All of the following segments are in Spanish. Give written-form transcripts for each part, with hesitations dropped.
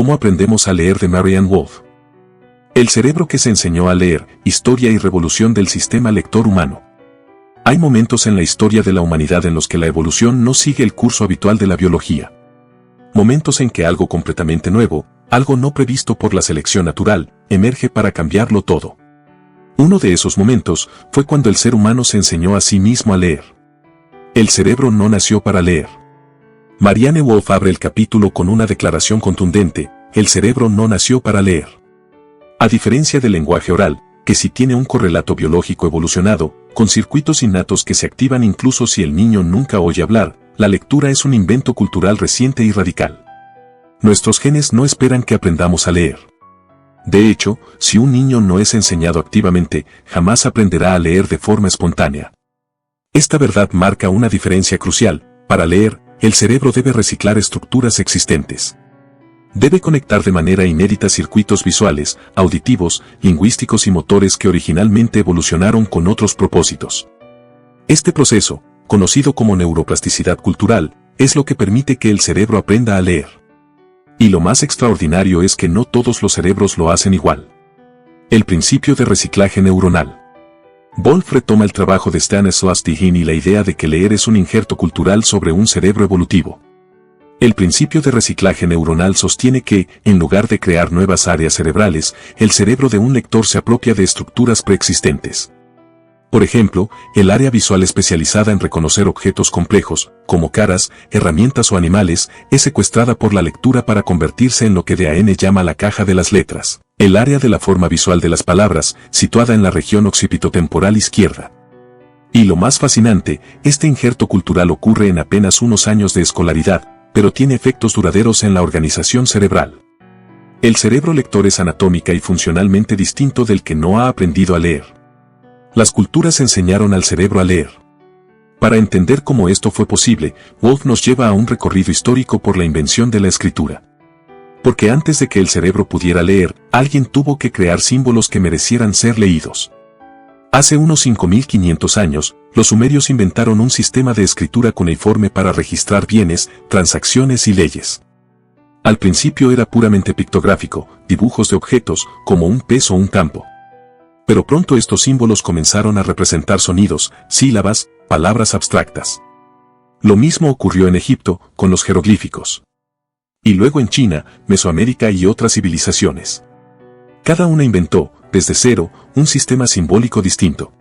¿Cómo aprendemos a leer de Marianne Wolf? El cerebro que se enseñó a leer, historia y revolución del sistema lector humano. Hay momentos en la historia de la humanidad en los que la evolución no sigue el curso habitual de la biología. Momentos en que algo completamente nuevo, algo no previsto por la selección natural, emerge para cambiarlo todo. Uno de esos momentos fue cuando el ser humano se enseñó a sí mismo a leer. El cerebro no nació para leer. Marianne Wolf abre el capítulo con una declaración contundente: el cerebro no nació para leer. A diferencia del lenguaje oral, que sí tiene un correlato biológico evolucionado, con circuitos innatos que se activan incluso si el niño nunca oye hablar, la lectura es un invento cultural reciente y radical. Nuestros genes no esperan que aprendamos a leer. De hecho, si un niño no es enseñado activamente, jamás aprenderá a leer de forma espontánea. Esta verdad marca una diferencia crucial. Para leer, el cerebro debe reciclar estructuras existentes. Debe conectar de manera inédita circuitos visuales, auditivos, lingüísticos y motores que originalmente evolucionaron con otros propósitos. Este proceso, conocido como neuroplasticidad cultural, es lo que permite que el cerebro aprenda a leer. Y lo más extraordinario es que no todos los cerebros lo hacen igual. El principio de reciclaje neuronal. Wolf retoma el trabajo de Stanislas Dehaene y la idea de que leer es un injerto cultural sobre un cerebro evolutivo. El principio de reciclaje neuronal sostiene que, en lugar de crear nuevas áreas cerebrales, el cerebro de un lector se apropia de estructuras preexistentes. Por ejemplo, el área visual especializada en reconocer objetos complejos, como caras, herramientas o animales, es secuestrada por la lectura para convertirse en lo que Dehaene llama la caja de las letras, el área de la forma visual de las palabras, situada en la región occipitotemporal izquierda. Y lo más fascinante, este injerto cultural ocurre en apenas unos años de escolaridad, pero tiene efectos duraderos en la organización cerebral. El cerebro lector es anatómica y funcionalmente distinto del que no ha aprendido a leer. Las culturas enseñaron al cerebro a leer. Para entender cómo esto fue posible, Wolf nos lleva a un recorrido histórico por la invención de la escritura. Porque antes de que el cerebro pudiera leer, alguien tuvo que crear símbolos que merecieran ser leídos. Hace unos 5500 años, los sumerios inventaron un sistema de escritura cuneiforme para registrar bienes, transacciones y leyes. Al principio era puramente pictográfico, dibujos de objetos, como un pez o un campo. Pero pronto estos símbolos comenzaron a representar sonidos, sílabas, palabras abstractas. Lo mismo ocurrió en Egipto, con los jeroglíficos. Y luego en China, Mesoamérica y otras civilizaciones. Cada una inventó, desde cero, un sistema simbólico distinto.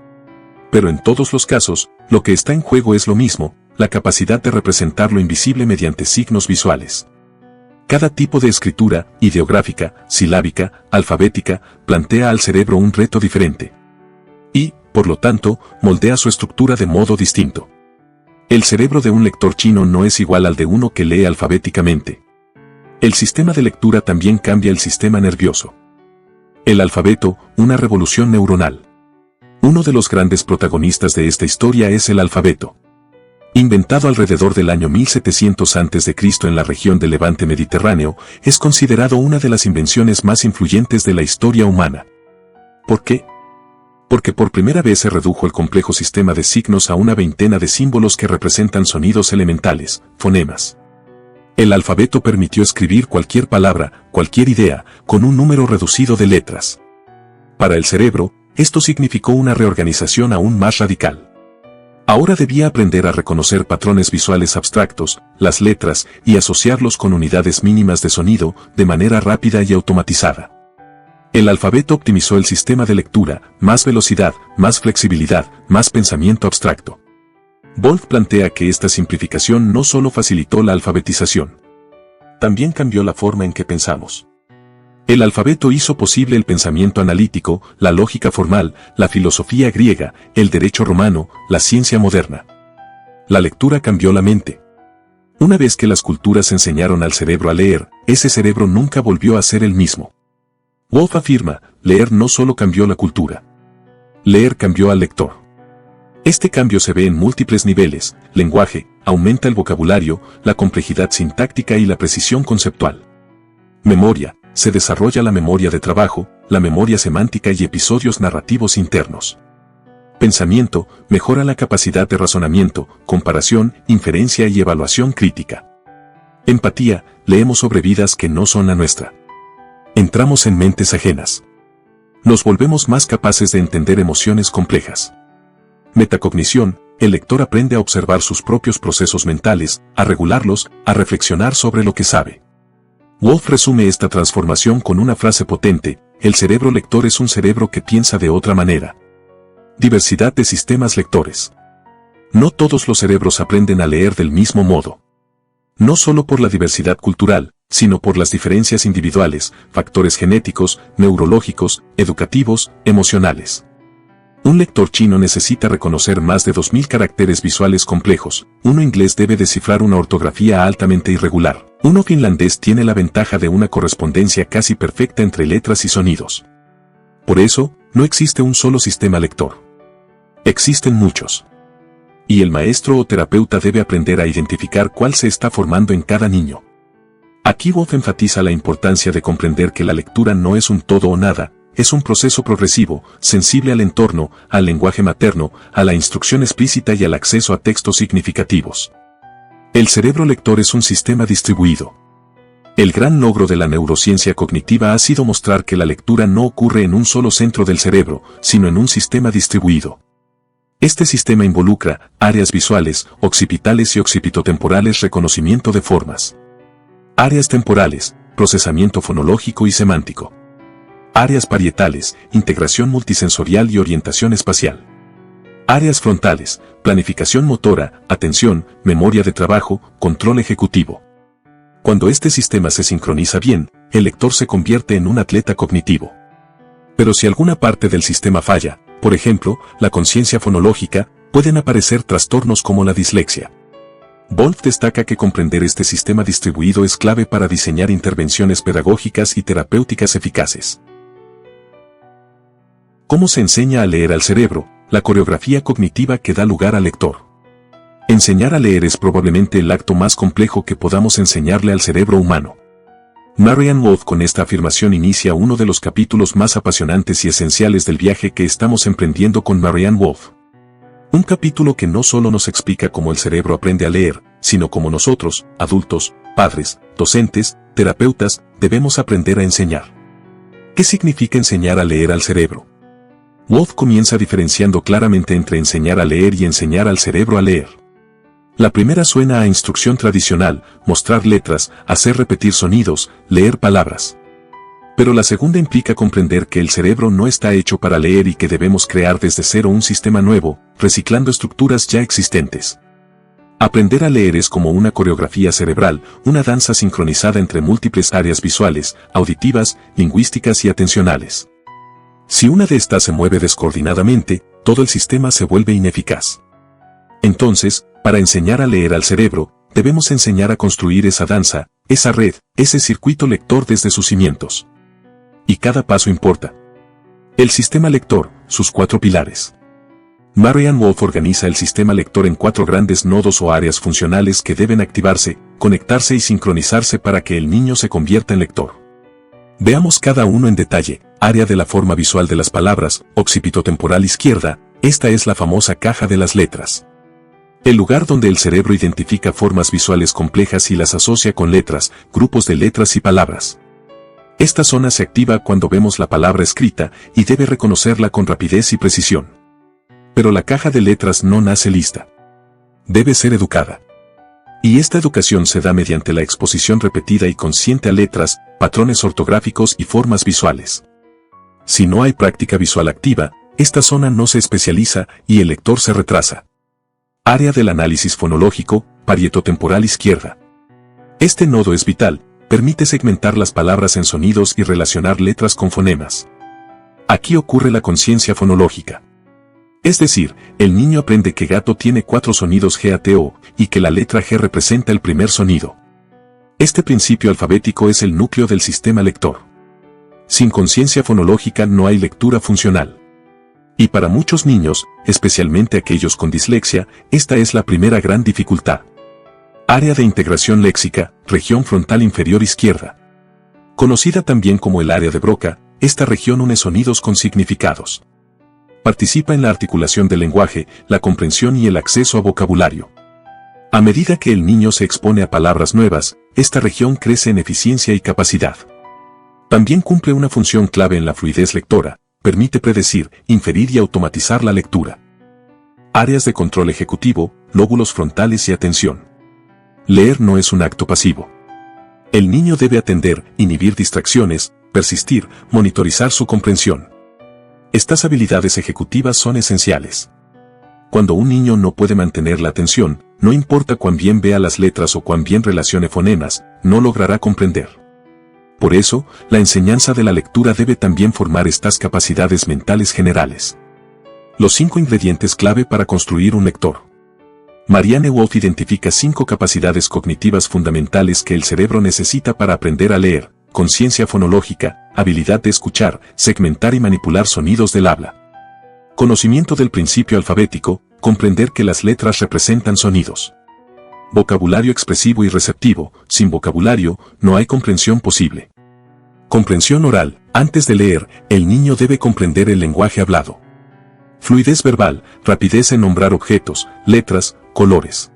Pero en todos los casos, lo que está en juego es lo mismo, la capacidad de representar lo invisible mediante signos visuales. Cada tipo de escritura, ideográfica, silábica, alfabética, plantea al cerebro un reto diferente. Y, por lo tanto, moldea su estructura de modo distinto. El cerebro de un lector chino no es igual al de uno que lee alfabéticamente. El sistema de lectura también cambia el sistema nervioso. El alfabeto, una revolución neuronal. Uno de los grandes protagonistas de esta historia es el alfabeto. Inventado alrededor del año 1700 a.C. en la región del Levante mediterráneo, es considerado una de las invenciones más influyentes de la historia humana. ¿Por qué? Porque por primera vez se redujo el complejo sistema de signos a una veintena de símbolos que representan sonidos elementales, fonemas. El alfabeto permitió escribir cualquier palabra, cualquier idea, con un número reducido de letras. Para el cerebro, esto significó una reorganización aún más radical. Ahora debía aprender a reconocer patrones visuales abstractos, las letras, y asociarlos con unidades mínimas de sonido, de manera rápida y automatizada. El alfabeto optimizó el sistema de lectura, más velocidad, más flexibilidad, más pensamiento abstracto. Wolf plantea que esta simplificación no solo facilitó la alfabetización, también cambió la forma en que pensamos. El alfabeto hizo posible el pensamiento analítico, la lógica formal, la filosofía griega, el derecho romano, la ciencia moderna. La lectura cambió la mente. Una vez que las culturas enseñaron al cerebro a leer, ese cerebro nunca volvió a ser el mismo. Wolf afirma, leer no solo cambió la cultura. Leer cambió al lector. Este cambio se ve en múltiples niveles: lenguaje, aumenta el vocabulario, la complejidad sintáctica y la precisión conceptual. Memoria, se desarrolla la memoria de trabajo, la memoria semántica y episodios narrativos internos. Pensamiento, mejora la capacidad de razonamiento, comparación, inferencia y evaluación crítica. Empatía, leemos sobre vidas que no son la nuestra. Entramos en mentes ajenas. Nos volvemos más capaces de entender emociones complejas. Metacognición, el lector aprende a observar sus propios procesos mentales, a regularlos, a reflexionar sobre lo que sabe. Woolf resume esta transformación con una frase potente: el cerebro lector es un cerebro que piensa de otra manera. Diversidad de sistemas lectores. No todos los cerebros aprenden a leer del mismo modo. No solo por la diversidad cultural, sino por las diferencias individuales, factores genéticos, neurológicos, educativos, emocionales. Un lector chino necesita reconocer más de 2000 caracteres visuales complejos, uno inglés debe descifrar una ortografía altamente irregular, uno finlandés tiene la ventaja de una correspondencia casi perfecta entre letras y sonidos. Por eso, no existe un solo sistema lector. Existen muchos. Y el maestro o terapeuta debe aprender a identificar cuál se está formando en cada niño. Aquí Woolf enfatiza la importancia de comprender que la lectura no es un todo o nada, es un proceso progresivo, sensible al entorno, al lenguaje materno, a la instrucción explícita y al acceso a textos significativos. El cerebro lector es un sistema distribuido. El gran logro de la neurociencia cognitiva ha sido mostrar que la lectura no ocurre en un solo centro del cerebro, sino en un sistema distribuido. Este sistema involucra áreas visuales, occipitales y occipitotemporales, reconocimiento de formas. Áreas temporales, procesamiento fonológico y semántico. Áreas parietales, integración multisensorial y orientación espacial. Áreas frontales, planificación motora, atención, memoria de trabajo, control ejecutivo. Cuando este sistema se sincroniza bien, el lector se convierte en un atleta cognitivo. Pero si alguna parte del sistema falla, por ejemplo, la conciencia fonológica, pueden aparecer trastornos como la dislexia. Woolf destaca que comprender este sistema distribuido es clave para diseñar intervenciones pedagógicas y terapéuticas eficaces. ¿Cómo se enseña a leer al cerebro? La coreografía cognitiva que da lugar al lector. Enseñar a leer es probablemente el acto más complejo que podamos enseñarle al cerebro humano. Marianne Woolf con esta afirmación inicia uno de los capítulos más apasionantes y esenciales del viaje que estamos emprendiendo con Marianne Woolf. Un capítulo que no solo nos explica cómo el cerebro aprende a leer, sino cómo nosotros, adultos, padres, docentes, terapeutas, debemos aprender a enseñar. ¿Qué significa enseñar a leer al cerebro? Woolf comienza diferenciando claramente entre enseñar a leer y enseñar al cerebro a leer. La primera suena a instrucción tradicional, mostrar letras, hacer repetir sonidos, leer palabras. Pero la segunda implica comprender que el cerebro no está hecho para leer y que debemos crear desde cero un sistema nuevo, reciclando estructuras ya existentes. Aprender a leer es como una coreografía cerebral, una danza sincronizada entre múltiples áreas visuales, auditivas, lingüísticas y atencionales. Si una de estas se mueve descoordinadamente, todo el sistema se vuelve ineficaz. Entonces, para enseñar a leer al cerebro, debemos enseñar a construir esa danza, esa red, ese circuito lector desde sus cimientos. Y cada paso importa. El sistema lector, sus 4 pilares. Marianne Woolf organiza el sistema lector en 4 grandes nodos o áreas funcionales que deben activarse, conectarse y sincronizarse para que el niño se convierta en lector. Veamos cada uno en detalle. Área de la forma visual de las palabras, occipitotemporal izquierda, esta es la famosa caja de las letras. El lugar donde el cerebro identifica formas visuales complejas y las asocia con letras, grupos de letras y palabras. Esta zona se activa cuando vemos la palabra escrita y debe reconocerla con rapidez y precisión. Pero la caja de letras no nace lista. Debe ser educada. Y esta educación se da mediante la exposición repetida y consciente a letras, patrones ortográficos y formas visuales. Si no hay práctica visual activa, esta zona no se especializa y el lector se retrasa. Área del análisis fonológico, parietotemporal izquierda. Este nodo es vital, permite segmentar las palabras en sonidos y relacionar letras con fonemas. Aquí ocurre la conciencia fonológica. Es decir, el niño aprende que gato tiene 4 sonidos GATO y que la letra G representa el primer sonido. Este principio alfabético es el núcleo del sistema lector. Sin conciencia fonológica no hay lectura funcional. Y para muchos niños, especialmente aquellos con dislexia, esta es la primera gran dificultad. Área de integración léxica, región frontal inferior izquierda. Conocida también como el área de Broca, esta región une sonidos con significados. Participa en la articulación del lenguaje, la comprensión y el acceso a vocabulario. A medida que el niño se expone a palabras nuevas, esta región crece en eficiencia y capacidad. También cumple una función clave en la fluidez lectora, permite predecir, inferir y automatizar la lectura. Áreas de control ejecutivo, lóbulos frontales y atención. Leer no es un acto pasivo. El niño debe atender, inhibir distracciones, persistir, monitorizar su comprensión. Estas habilidades ejecutivas son esenciales. Cuando un niño no puede mantener la atención, no importa cuán bien vea las letras o cuán bien relacione fonemas, no logrará comprender. Por eso, la enseñanza de la lectura debe también formar estas capacidades mentales generales. Los 5 ingredientes clave para construir un lector. Marianne Wolf identifica 5 capacidades cognitivas fundamentales que el cerebro necesita para aprender a leer: conciencia fonológica, habilidad de escuchar, segmentar y manipular sonidos del habla. Conocimiento del principio alfabético, comprender que las letras representan sonidos. Vocabulario expresivo y receptivo, sin vocabulario, no hay comprensión posible. Comprensión oral, antes de leer, el niño debe comprender el lenguaje hablado. Fluidez verbal, rapidez en nombrar objetos, letras, colores.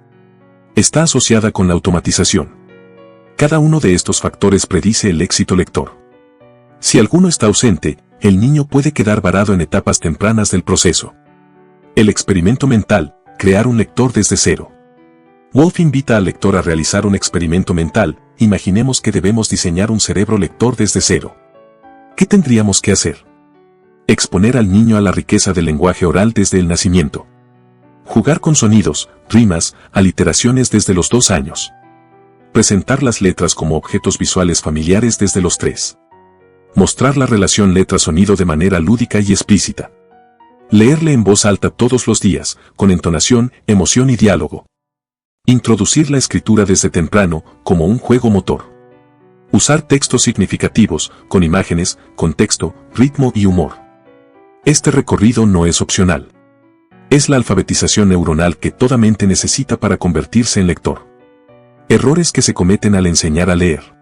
Está asociada con la automatización. Cada uno de estos factores predice el éxito lector. Si alguno está ausente, el niño puede quedar varado en etapas tempranas del proceso. El experimento mental, crear un lector desde cero. Wolf invita al lector a realizar un experimento mental. Imaginemos que debemos diseñar un cerebro lector desde cero. ¿Qué tendríamos que hacer? Exponer al niño a la riqueza del lenguaje oral desde el nacimiento. Jugar con sonidos, rimas, aliteraciones desde los 2 años. Presentar las letras como objetos visuales familiares desde los 3. Mostrar la relación letra-sonido de manera lúdica y explícita. Leerle en voz alta todos los días, con entonación, emoción y diálogo. Introducir la escritura desde temprano, como un juego motor. Usar textos significativos, con imágenes, contexto, ritmo y humor. Este recorrido no es opcional. Es la alfabetización neuronal que toda mente necesita para convertirse en lector. Errores que se cometen al enseñar a leer.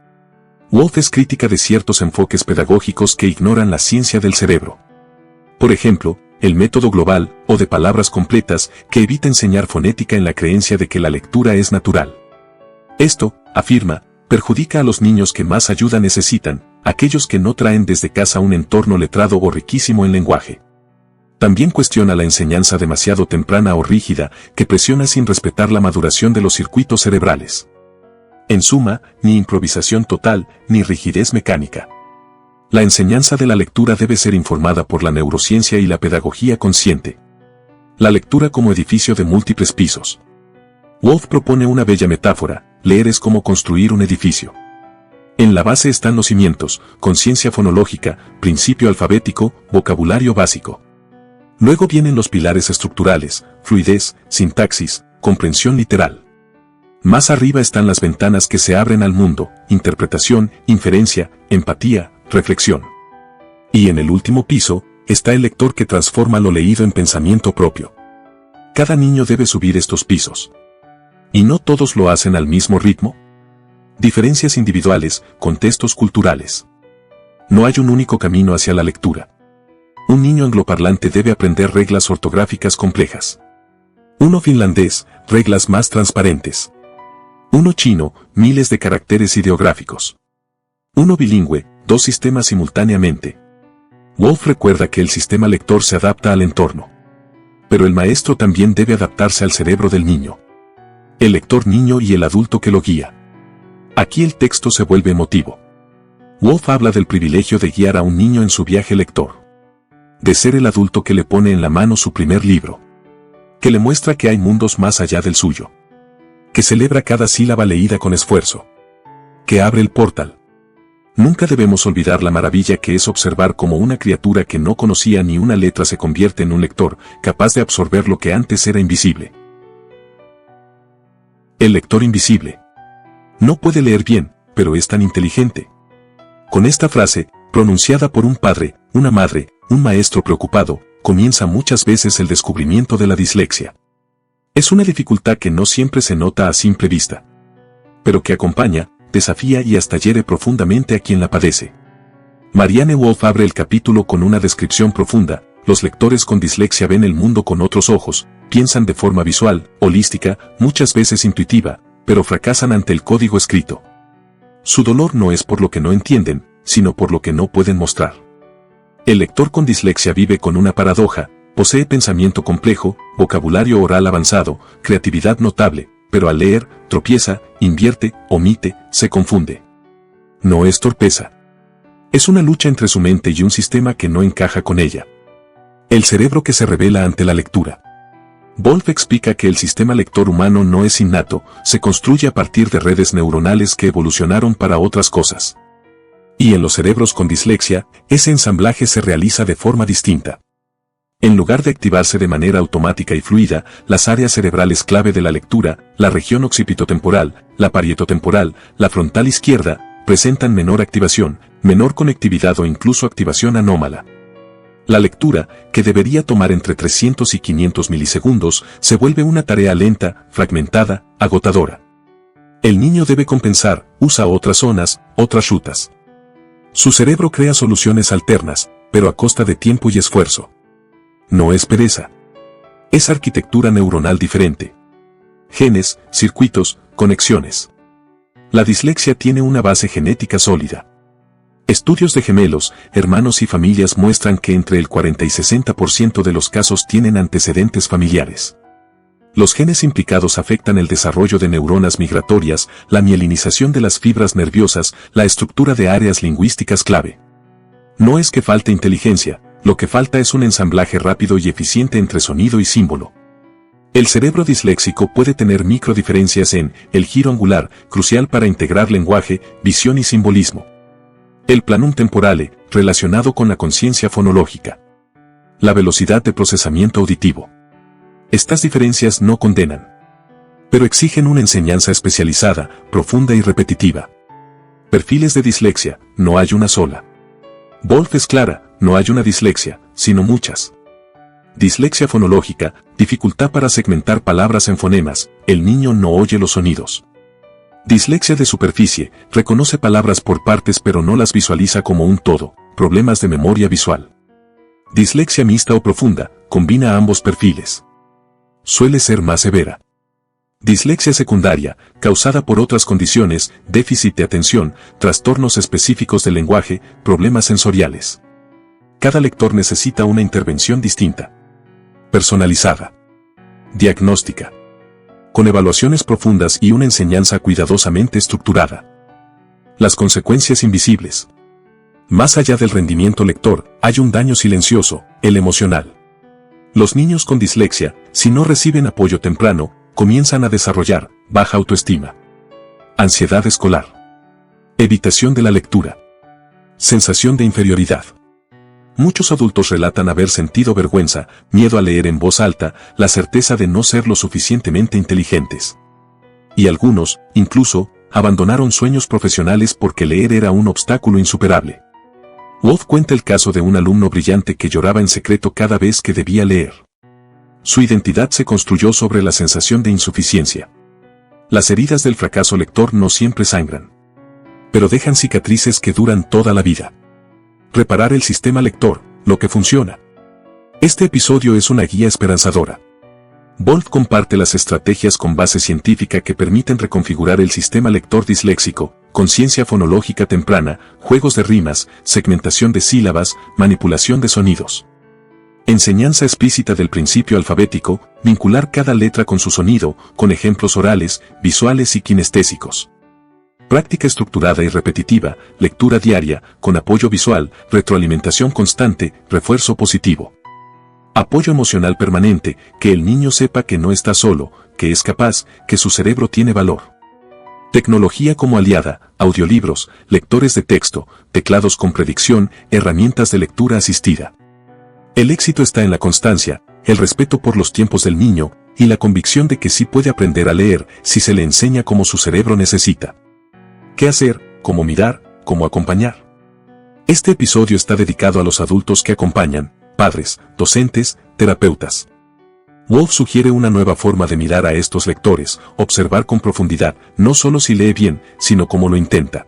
Wolf es crítica de ciertos enfoques pedagógicos que ignoran la ciencia del cerebro. Por ejemplo, el método global, o de palabras completas, que evita enseñar fonética en la creencia de que la lectura es natural. Esto, afirma, perjudica a los niños que más ayuda necesitan, aquellos que no traen desde casa un entorno letrado o riquísimo en lenguaje. También cuestiona la enseñanza demasiado temprana o rígida, que presiona sin respetar la maduración de los circuitos cerebrales. En suma, ni improvisación total, ni rigidez mecánica. La enseñanza de la lectura debe ser informada por la neurociencia y la pedagogía consciente. La lectura como edificio de múltiples pisos. Wolf propone una bella metáfora: leer es como construir un edificio. En la base están los cimientos, conciencia fonológica, principio alfabético, vocabulario básico. Luego vienen los pilares estructurales, fluidez, sintaxis, comprensión literal. Más arriba están las ventanas que se abren al mundo: interpretación, inferencia, empatía, reflexión. Y en el último piso, está el lector que transforma lo leído en pensamiento propio. Cada niño debe subir estos pisos. ¿Y no todos lo hacen al mismo ritmo? Diferencias individuales, contextos culturales. No hay un único camino hacia la lectura. Un niño angloparlante debe aprender reglas ortográficas complejas. Uno finlandés, reglas más transparentes. Uno chino, miles de caracteres ideográficos. Uno bilingüe, 2 sistemas simultáneamente. Wolf recuerda que el sistema lector se adapta al entorno. Pero el maestro también debe adaptarse al cerebro del niño. El lector niño y el adulto que lo guía. Aquí el texto se vuelve emotivo. Wolf habla del privilegio de guiar a un niño en su viaje lector. De ser el adulto que le pone en la mano su primer libro. Que le muestra que hay mundos más allá del suyo. Que celebra cada sílaba leída con esfuerzo. Que abre el portal. Nunca debemos olvidar la maravilla que es observar cómo una criatura que no conocía ni una letra se convierte en un lector, capaz de absorber lo que antes era invisible. El lector invisible. No puede leer bien, pero es tan inteligente. Con esta frase, pronunciada por un padre, una madre, un maestro preocupado, comienza muchas veces el descubrimiento de la dislexia. Es una dificultad que no siempre se nota a simple vista, pero que acompaña, desafía y hasta hiere profundamente a quien la padece. Marianne Wolf abre el capítulo con una descripción profunda: los lectores con dislexia ven el mundo con otros ojos, piensan de forma visual, holística, muchas veces intuitiva, pero fracasan ante el código escrito. Su dolor no es por lo que no entienden, sino por lo que no pueden mostrar. El lector con dislexia vive con una paradoja, posee pensamiento complejo, vocabulario oral avanzado, creatividad notable, pero al leer, tropieza, invierte, omite, se confunde. No es torpeza. Es una lucha entre su mente y un sistema que no encaja con ella. El cerebro que se revela ante la lectura. Wolf explica que el sistema lector humano no es innato, se construye a partir de redes neuronales que evolucionaron para otras cosas. Y en los cerebros con dislexia, ese ensamblaje se realiza de forma distinta. En lugar de activarse de manera automática y fluida, las áreas cerebrales clave de la lectura, la región occipitotemporal, la parietotemporal, la frontal izquierda, presentan menor activación, menor conectividad o incluso activación anómala. La lectura, que debería tomar entre 300 y 500 milisegundos, se vuelve una tarea lenta, fragmentada, agotadora. El niño debe compensar, usa otras zonas, otras rutas. Su cerebro crea soluciones alternas, pero a costa de tiempo y esfuerzo. No es pereza. Es arquitectura neuronal diferente. Genes, circuitos, conexiones. La dislexia tiene una base genética sólida. Estudios de gemelos, hermanos y familias muestran que entre el 40 y 60% de los casos tienen antecedentes familiares. Los genes implicados afectan el desarrollo de neuronas migratorias, la mielinización de las fibras nerviosas, la estructura de áreas lingüísticas clave. No es que falte inteligencia, lo que falta es un ensamblaje rápido y eficiente entre sonido y símbolo. El cerebro disléxico puede tener microdiferencias en el giro angular, crucial para integrar lenguaje, visión y simbolismo. El planum temporale, relacionado con la conciencia fonológica. La velocidad de procesamiento auditivo. Estas diferencias no condenan, pero exigen una enseñanza especializada, profunda y repetitiva. Perfiles de dislexia, no hay una sola. Wolf es clara, no hay una dislexia, sino muchas. Dislexia fonológica, dificultad para segmentar palabras en fonemas, el niño no oye los sonidos. Dislexia de superficie, reconoce palabras por partes pero no las visualiza como un todo, problemas de memoria visual. Dislexia mixta o profunda, combina ambos perfiles. Suele ser más severa. Dislexia secundaria, causada por otras condiciones, déficit de atención, trastornos específicos del lenguaje, problemas sensoriales. Cada lector necesita una intervención distinta. Personalizada. Diagnóstica. Con evaluaciones profundas y una enseñanza cuidadosamente estructurada. Las consecuencias invisibles. Más allá del rendimiento lector, hay un daño silencioso, el emocional. Los niños con dislexia, si no reciben apoyo temprano, comienzan a desarrollar baja autoestima, ansiedad escolar, evitación de la lectura, sensación de inferioridad. Muchos adultos relatan haber sentido vergüenza, miedo a leer en voz alta, la certeza de no ser lo suficientemente inteligentes. Y algunos, incluso, abandonaron sueños profesionales porque leer era un obstáculo insuperable. Wolf cuenta el caso de un alumno brillante que lloraba en secreto cada vez que debía leer. Su identidad se construyó sobre la sensación de insuficiencia. Las heridas del fracaso lector no siempre sangran, pero dejan cicatrices que duran toda la vida. Reparar el sistema lector, lo que funciona. Este episodio es una guía esperanzadora. Wolf comparte las estrategias con base científica que permiten reconfigurar el sistema lector disléxico, conciencia fonológica temprana, juegos de rimas, segmentación de sílabas, manipulación de sonidos. Enseñanza explícita del principio alfabético, vincular cada letra con su sonido, con ejemplos orales, visuales y kinestésicos. Práctica estructurada y repetitiva, lectura diaria, con apoyo visual, retroalimentación constante, refuerzo positivo. Apoyo emocional permanente, que el niño sepa que no está solo, que es capaz, que su cerebro tiene valor. Tecnología como aliada, audiolibros, lectores de texto, teclados con predicción, herramientas de lectura asistida. El éxito está en la constancia, el respeto por los tiempos del niño, y la convicción de que sí puede aprender a leer si se le enseña como su cerebro necesita. ¿Qué hacer? ¿Cómo mirar? ¿Cómo acompañar? Este episodio está dedicado a los adultos que acompañan, padres, docentes, terapeutas. Wolf sugiere una nueva forma de mirar a estos lectores, observar con profundidad, no solo si lee bien, sino cómo lo intenta.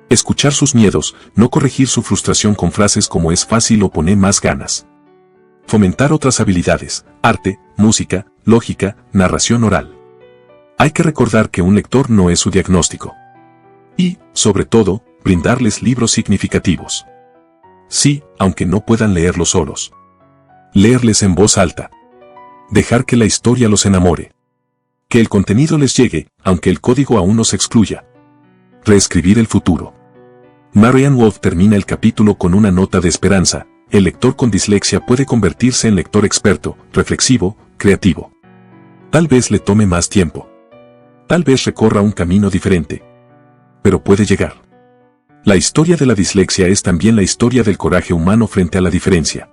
Escuchar sus miedos, no corregir su frustración con frases como es fácil o pone más ganas. Fomentar otras habilidades, arte, música, lógica, narración oral. Hay que recordar que un lector no es su diagnóstico. Y, sobre todo, brindarles libros significativos. Sí, aunque no puedan leerlos solos. Leerles en voz alta. Dejar que la historia los enamore. Que el contenido les llegue, aunque el código aún nos excluya. Reescribir el futuro. Marianne Wolf termina el capítulo con una nota de esperanza. El lector con dislexia puede convertirse en lector experto, reflexivo, creativo. Tal vez le tome más tiempo. Tal vez recorra un camino diferente. Pero puede llegar. La historia de la dislexia es también la historia del coraje humano frente a la diferencia.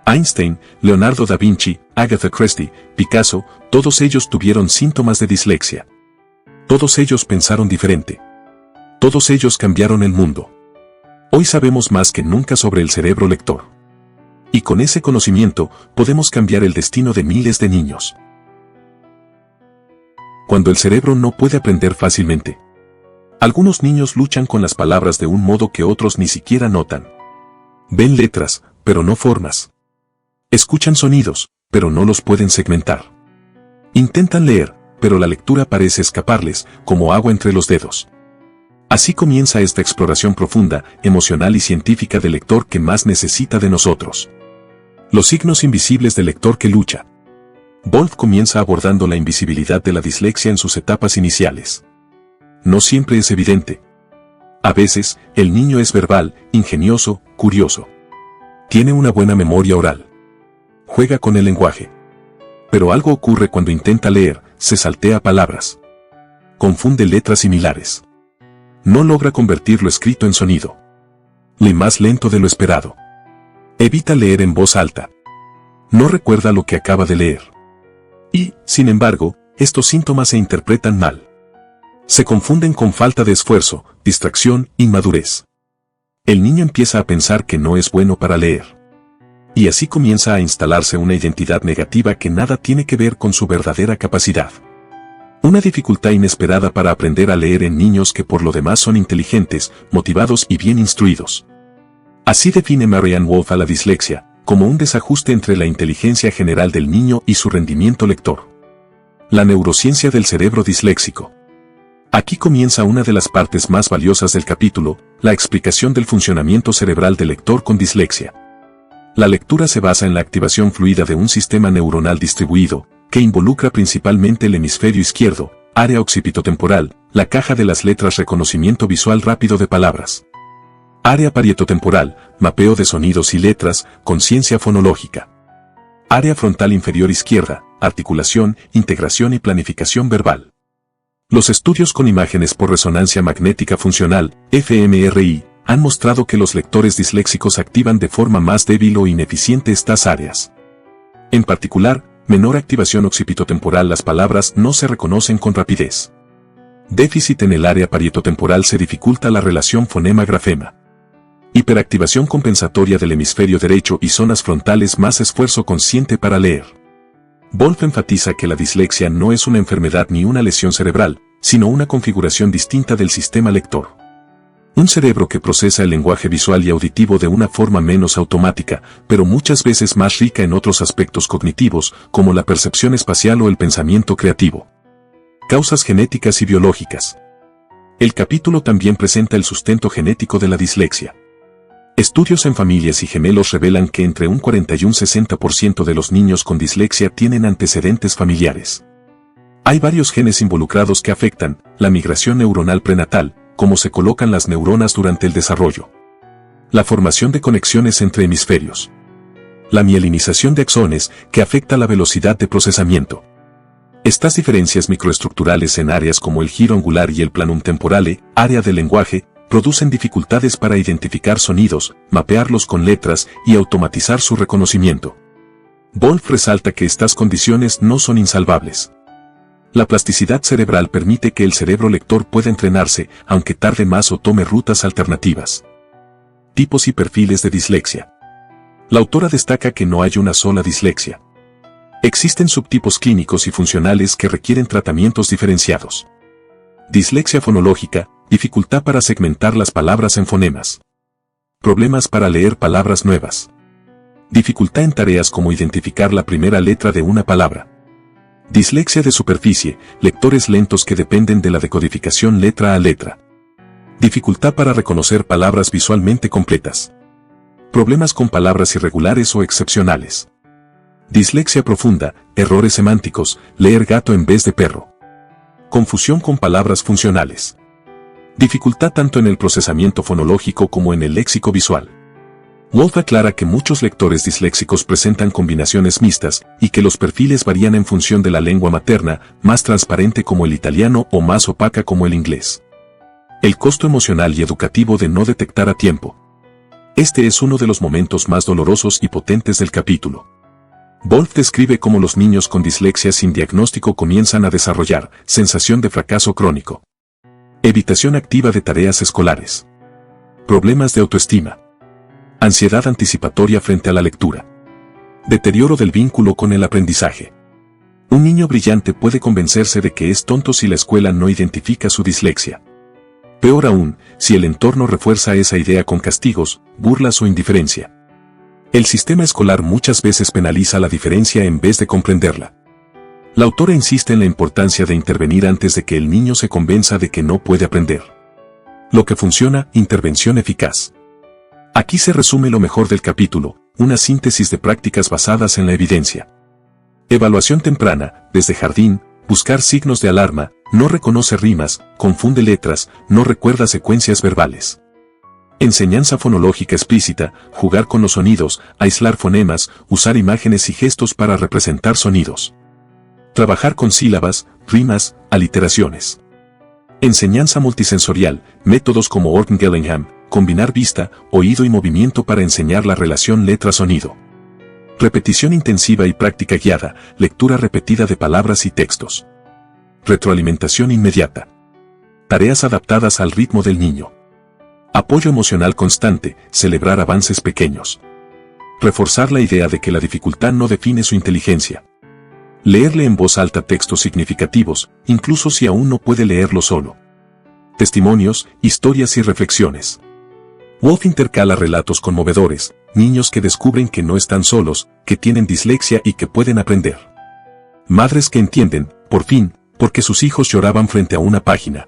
Einstein, Leonardo da Vinci, Agatha Christie, Picasso, todos ellos tuvieron síntomas de dislexia. Todos ellos pensaron diferente. Todos ellos cambiaron el mundo. Hoy sabemos más que nunca sobre el cerebro lector. Y con ese conocimiento podemos cambiar el destino de miles de niños. Cuando el cerebro no puede aprender fácilmente. Algunos niños luchan con las palabras de un modo que otros ni siquiera notan. Ven letras, pero no formas. Escuchan sonidos, pero no los pueden segmentar. Intentan leer, pero la lectura parece escaparles, como agua entre los dedos. Así comienza esta exploración profunda, emocional y científica del lector que más necesita de nosotros. Los signos invisibles del lector que lucha. Wolf comienza abordando la invisibilidad de la dislexia en sus etapas iniciales. No siempre es evidente. A veces, el niño es verbal, ingenioso, curioso. Tiene una buena memoria oral. Juega con el lenguaje. Pero algo ocurre cuando intenta leer, se saltea palabras. Confunde letras similares. No logra convertir lo escrito en sonido. Lee más lento de lo esperado. Evita leer en voz alta. No recuerda lo que acaba de leer. Y, sin embargo, estos síntomas se interpretan mal. Se confunden con falta de esfuerzo, distracción, inmadurez. El niño empieza a pensar que no es bueno para leer. Y así comienza a instalarse una identidad negativa que nada tiene que ver con su verdadera capacidad. Una dificultad inesperada para aprender a leer en niños que por lo demás son inteligentes, motivados y bien instruidos. Así define Marianne Wolf a la dislexia, como un desajuste entre la inteligencia general del niño y su rendimiento lector. La neurociencia del cerebro disléxico. Aquí comienza una de las partes más valiosas del capítulo, la explicación del funcionamiento cerebral del lector con dislexia. La lectura se basa en la activación fluida de un sistema neuronal distribuido, que involucra principalmente el hemisferio izquierdo, área occipitotemporal, la caja de las letras, reconocimiento visual rápido de palabras. Área parietotemporal, mapeo de sonidos y letras, conciencia fonológica. Área frontal inferior izquierda, articulación, integración y planificación verbal. Los estudios con imágenes por resonancia magnética funcional, fMRI, han mostrado que los lectores disléxicos activan de forma más débil o ineficiente estas áreas. En particular, menor activación occipitotemporal, las palabras no se reconocen con rapidez. Déficit en el área parietotemporal se dificulta la relación fonema-grafema. Hiperactivación compensatoria del hemisferio derecho y zonas frontales, más esfuerzo consciente para leer. Wolf enfatiza que la dislexia no es una enfermedad ni una lesión cerebral, sino una configuración distinta del sistema lector. Un cerebro que procesa el lenguaje visual y auditivo de una forma menos automática, pero muchas veces más rica en otros aspectos cognitivos, como la percepción espacial o el pensamiento creativo. Causas genéticas y biológicas. El capítulo también presenta el sustento genético de la dislexia. Estudios en familias y gemelos revelan que entre un 40 y un 60% de los niños con dislexia tienen antecedentes familiares. Hay varios genes involucrados que afectan la migración neuronal prenatal, cómo se colocan las neuronas durante el desarrollo. La formación de conexiones entre hemisferios. La mielinización de axones, que afecta la velocidad de procesamiento. Estas diferencias microestructurales en áreas como el giro angular y el planum temporale, área del lenguaje, producen dificultades para identificar sonidos, mapearlos con letras y automatizar su reconocimiento. Wolf resalta que estas condiciones no son insalvables. La plasticidad cerebral permite que el cerebro lector pueda entrenarse, aunque tarde más o tome rutas alternativas. Tipos y perfiles de dislexia. La autora destaca que no hay una sola dislexia. Existen subtipos clínicos y funcionales que requieren tratamientos diferenciados. Dislexia fonológica, dificultad para segmentar las palabras en fonemas. Problemas para leer palabras nuevas. Dificultad en tareas como identificar la primera letra de una palabra. Dislexia de superficie, lectores lentos que dependen de la decodificación letra a letra. Dificultad para reconocer palabras visualmente completas. Problemas con palabras irregulares o excepcionales. Dislexia profunda, errores semánticos, leer gato en vez de perro. Confusión con palabras funcionales. Dificultad tanto en el procesamiento fonológico como en el léxico visual. Woolf aclara que muchos lectores disléxicos presentan combinaciones mixtas y que los perfiles varían en función de la lengua materna, más transparente como el italiano o más opaca como el inglés. El costo emocional y educativo de no detectar a tiempo. Este es uno de los momentos más dolorosos y potentes del capítulo. Woolf describe cómo los niños con dislexia sin diagnóstico comienzan a desarrollar sensación de fracaso crónico. Evitación activa de tareas escolares. Problemas de autoestima. Ansiedad anticipatoria frente a la lectura. Deterioro del vínculo con el aprendizaje. Un niño brillante puede convencerse de que es tonto si la escuela no identifica su dislexia. Peor aún, si el entorno refuerza esa idea con castigos, burlas o indiferencia. El sistema escolar muchas veces penaliza la diferencia en vez de comprenderla. La autora insiste en la importancia de intervenir antes de que el niño se convenza de que no puede aprender. Lo que funciona, intervención eficaz. Aquí se resume lo mejor del capítulo, una síntesis de prácticas basadas en la evidencia. Evaluación temprana, desde jardín, buscar signos de alarma, no reconoce rimas, confunde letras, no recuerda secuencias verbales. Enseñanza fonológica explícita, jugar con los sonidos, aislar fonemas, usar imágenes y gestos para representar sonidos. Trabajar con sílabas, rimas, aliteraciones. Enseñanza multisensorial, métodos como Orton-Gillingham, combinar vista, oído y movimiento para enseñar la relación letra-sonido. Repetición intensiva y práctica guiada, lectura repetida de palabras y textos. Retroalimentación inmediata. Tareas adaptadas al ritmo del niño. Apoyo emocional constante, celebrar avances pequeños. Reforzar la idea de que la dificultad no define su inteligencia. Leerle en voz alta textos significativos, incluso si aún no puede leerlo solo. Testimonios, historias y reflexiones. Woolf intercala relatos conmovedores, niños que descubren que no están solos, que tienen dislexia y que pueden aprender. Madres que entienden, por fin, porque sus hijos lloraban frente a una página.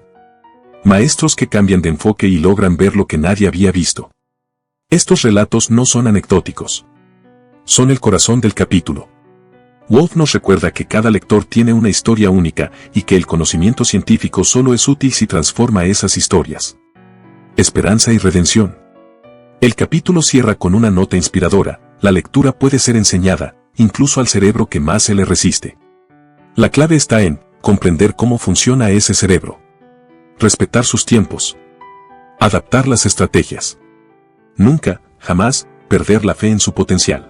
Maestros que cambian de enfoque y logran ver lo que nadie había visto. Estos relatos no son anecdóticos. Son el corazón del capítulo. Woolf nos recuerda que cada lector tiene una historia única y que el conocimiento científico solo es útil si transforma esas historias. Esperanza y redención. El capítulo cierra con una nota inspiradora: la lectura puede ser enseñada, incluso al cerebro que más se le resiste. La clave está en comprender cómo funciona ese cerebro. Respetar sus tiempos. Adaptar las estrategias. Nunca, jamás, perder la fe en su potencial.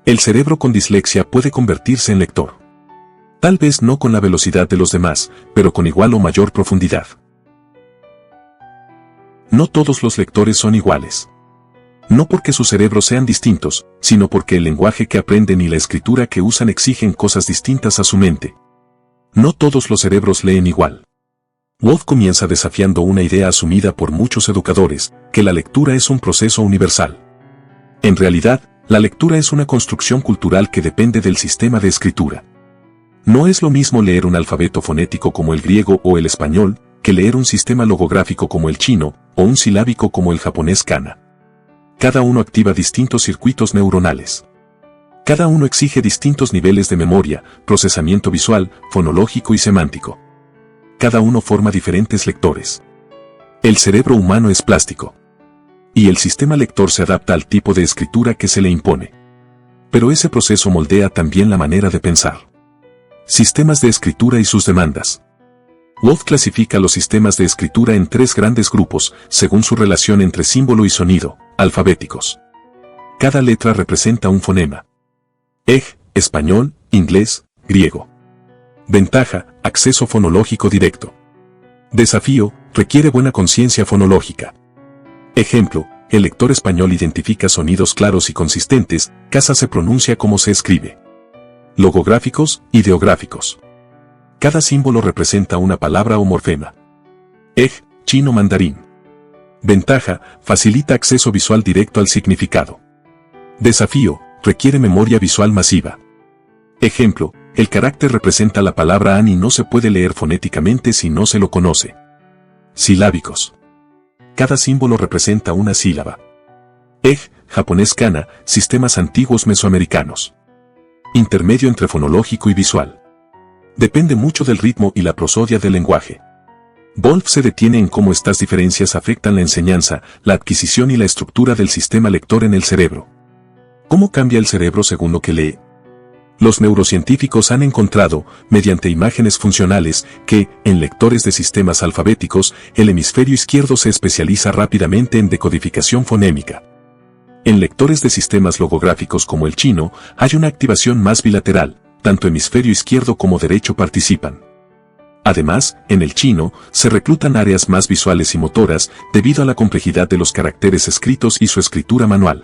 El cerebro con dislexia puede convertirse en lector. Tal vez no con la velocidad de los demás, pero con igual o mayor profundidad. No todos los lectores son iguales. No porque sus cerebros sean distintos, sino porque el lenguaje que aprenden y la escritura que usan exigen cosas distintas a su mente. No todos los cerebros leen igual. Woolf comienza desafiando una idea asumida por muchos educadores, que la lectura es un proceso universal. En realidad, la lectura es una construcción cultural que depende del sistema de escritura. No es lo mismo leer un alfabeto fonético como el griego o el español, que leer un sistema logográfico como el chino, o un silábico como el japonés kana. Cada uno activa distintos circuitos neuronales. Cada uno exige distintos niveles de memoria, procesamiento visual, fonológico y semántico. Cada uno forma diferentes lectores. El cerebro humano es plástico. Y el sistema lector se adapta al tipo de escritura que se le impone. Pero ese proceso moldea también la manera de pensar. Sistemas de escritura y sus demandas. Woolf clasifica los sistemas de escritura en 3 grandes grupos, según su relación entre símbolo y sonido, alfabéticos. Cada letra representa un fonema. Español, inglés, griego. Ventaja, acceso fonológico directo. Desafío, requiere buena conciencia fonológica. Ejemplo, el lector español identifica sonidos claros y consistentes, casa se pronuncia como se escribe. Logográficos, ideográficos. Cada símbolo representa una palabra o morfema. Chino mandarín. Ventaja, facilita acceso visual directo al significado. Desafío, requiere memoria visual masiva. Ejemplo, el carácter representa la palabra an y no se puede leer fonéticamente si no se lo conoce. Silábicos. Cada símbolo representa una sílaba. Japonés kana, sistemas antiguos mesoamericanos. Intermedio entre fonológico y visual. Depende mucho del ritmo y la prosodia del lenguaje. Wolf se detiene en cómo estas diferencias afectan la enseñanza, la adquisición y la estructura del sistema lector en el cerebro. ¿Cómo cambia el cerebro según lo que lee? Los neurocientíficos han encontrado, mediante imágenes funcionales, que, en lectores de sistemas alfabéticos, el hemisferio izquierdo se especializa rápidamente en decodificación fonémica. En lectores de sistemas logográficos como el chino, hay una activación más bilateral, tanto hemisferio izquierdo como derecho participan. Además, en el chino, se reclutan áreas más visuales y motoras, debido a la complejidad de los caracteres escritos y su escritura manual.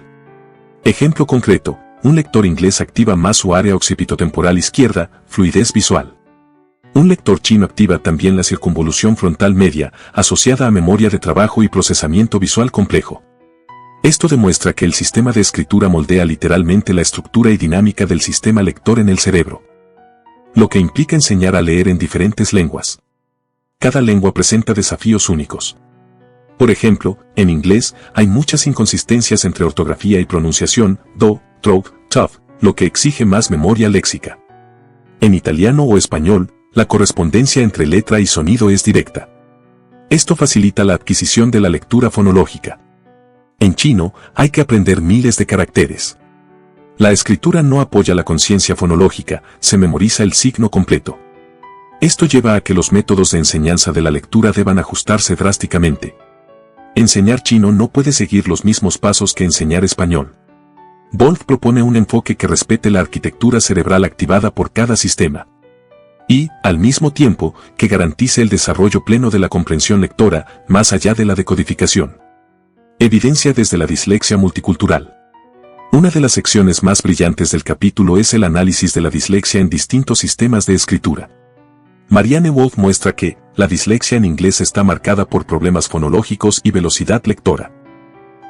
Ejemplo concreto, un lector inglés activa más su área occipitotemporal izquierda, fluidez visual. Un lector chino activa también la circunvolución frontal media, asociada a memoria de trabajo y procesamiento visual complejo. Esto demuestra que el sistema de escritura moldea literalmente la estructura y dinámica del sistema lector en el cerebro. Lo que implica enseñar a leer en diferentes lenguas. Cada lengua presenta desafíos únicos. Por ejemplo, en inglés, hay muchas inconsistencias entre ortografía y pronunciación, do, trough, tough, lo que exige más memoria léxica. En italiano o español, la correspondencia entre letra y sonido es directa. Esto facilita la adquisición de la lectura fonológica. En chino, hay que aprender miles de caracteres. La escritura no apoya la conciencia fonológica, se memoriza el signo completo. Esto lleva a que los métodos de enseñanza de la lectura deban ajustarse drásticamente. Enseñar chino no puede seguir los mismos pasos que enseñar español. Wolf propone un enfoque que respete la arquitectura cerebral activada por cada sistema. Y, al mismo tiempo, que garantice el desarrollo pleno de la comprensión lectora, más allá de la decodificación. Evidencia desde la dislexia multicultural. Una de las secciones más brillantes del capítulo es el análisis de la dislexia en distintos sistemas de escritura. Marianne Wolf muestra que, la dislexia en inglés está marcada por problemas fonológicos y velocidad lectora.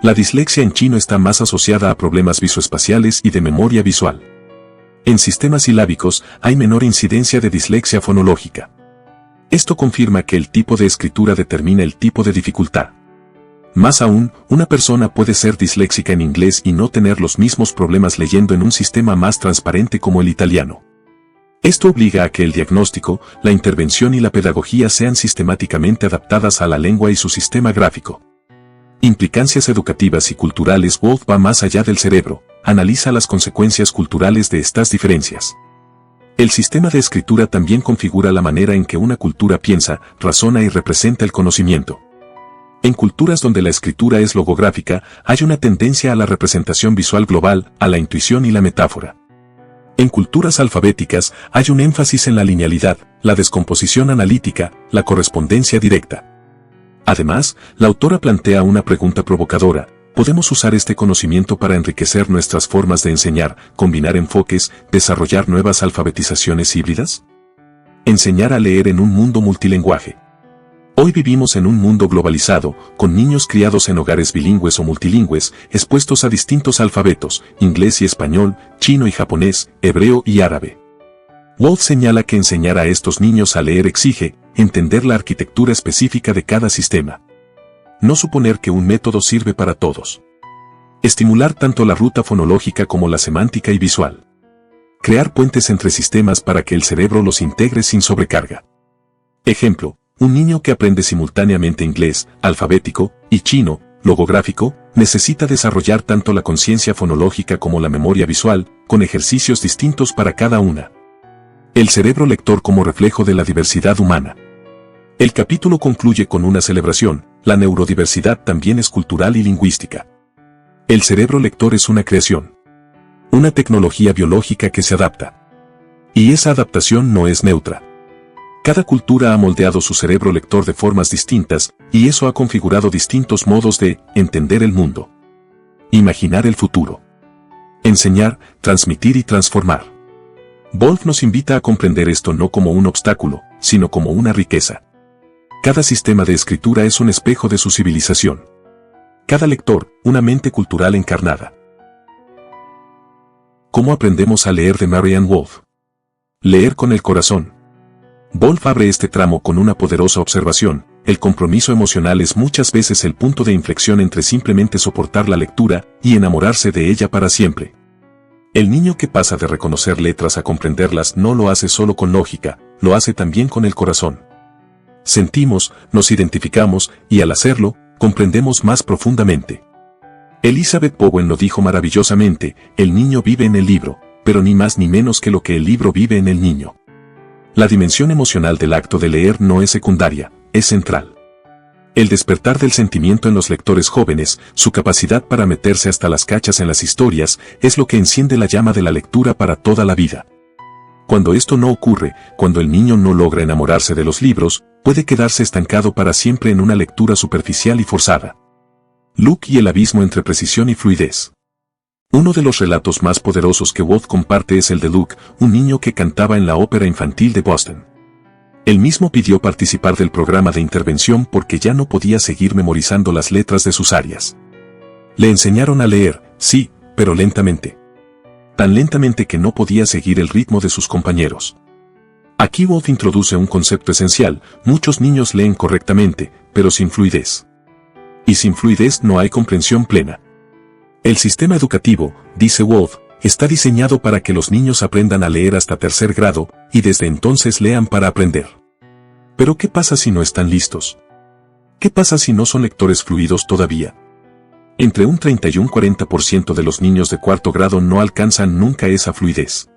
La dislexia en chino está más asociada a problemas visoespaciales y de memoria visual. En sistemas silábicos, hay menor incidencia de dislexia fonológica. Esto confirma que el tipo de escritura determina el tipo de dificultad. Más aún, una persona puede ser disléxica en inglés y no tener los mismos problemas leyendo en un sistema más transparente como el italiano. Esto obliga a que el diagnóstico, la intervención y la pedagogía sean sistemáticamente adaptadas a la lengua y su sistema gráfico. Implicancias educativas y culturales. Wolf va más allá del cerebro, analiza las consecuencias culturales de estas diferencias. El sistema de escritura también configura la manera en que una cultura piensa, razona y representa el conocimiento. En culturas donde la escritura es logográfica, hay una tendencia a la representación visual global, a la intuición y la metáfora. En culturas alfabéticas, hay un énfasis en la linealidad, la descomposición analítica, la correspondencia directa. Además, la autora plantea una pregunta provocadora: ¿podemos usar este conocimiento para enriquecer nuestras formas de enseñar, combinar enfoques, desarrollar nuevas alfabetizaciones híbridas? Enseñar a leer en un mundo multilingüe. Hoy vivimos en un mundo globalizado, con niños criados en hogares bilingües o multilingües, expuestos a distintos alfabetos, inglés y español, chino y japonés, hebreo y árabe. Wolf señala que enseñar a estos niños a leer exige entender la arquitectura específica de cada sistema. No suponer que un método sirve para todos. Estimular tanto la ruta fonológica como la semántica y visual. Crear puentes entre sistemas para que el cerebro los integre sin sobrecarga. Ejemplo: un niño que aprende simultáneamente inglés, alfabético, y chino, logográfico, necesita desarrollar tanto la conciencia fonológica como la memoria visual, con ejercicios distintos para cada una. El cerebro lector como reflejo de la diversidad humana. El capítulo concluye con una celebración: la neurodiversidad también es cultural y lingüística. El cerebro lector es una creación. Una tecnología biológica que se adapta. Y esa adaptación no es neutra. Cada cultura ha moldeado su cerebro lector de formas distintas, y eso ha configurado distintos modos de entender el mundo. Imaginar el futuro. Enseñar, transmitir y transformar. Wolf nos invita a comprender esto no como un obstáculo, sino como una riqueza. Cada sistema de escritura es un espejo de su civilización. Cada lector, una mente cultural encarnada. ¿Cómo aprendemos a leer de Marianne Wolf? Leer con el corazón. Wolf abre este tramo con una poderosa observación: el compromiso emocional es muchas veces el punto de inflexión entre simplemente soportar la lectura y enamorarse de ella para siempre. El niño que pasa de reconocer letras a comprenderlas no lo hace solo con lógica, lo hace también con el corazón. Sentimos, nos identificamos, y al hacerlo, comprendemos más profundamente. Elizabeth Bowen lo dijo maravillosamente: el niño vive en el libro, pero ni más ni menos que lo que el libro vive en el niño. La dimensión emocional del acto de leer no es secundaria, es central. El despertar del sentimiento en los lectores jóvenes, su capacidad para meterse hasta las cachas en las historias, es lo que enciende la llama de la lectura para toda la vida. Cuando esto no ocurre, cuando el niño no logra enamorarse de los libros, puede quedarse estancado para siempre en una lectura superficial y forzada. Luke y el abismo entre precisión y fluidez. Uno de los relatos más poderosos que Wolf comparte es el de Luke, un niño que cantaba en la ópera infantil de Boston. Él mismo pidió participar del programa de intervención porque ya no podía seguir memorizando las letras de sus arias. Le enseñaron a leer, sí, pero lentamente. Tan lentamente que no podía seguir el ritmo de sus compañeros. Aquí Wolf introduce un concepto esencial: muchos niños leen correctamente, pero sin fluidez. Y sin fluidez no hay comprensión plena. El sistema educativo, dice Wolf, está diseñado para que los niños aprendan a leer hasta tercer grado, y desde entonces lean para aprender. Pero ¿qué pasa si no están listos? ¿Qué pasa si no son lectores fluidos todavía? Entre un 30 y un 40% de los niños de cuarto grado no alcanzan nunca esa fluidez.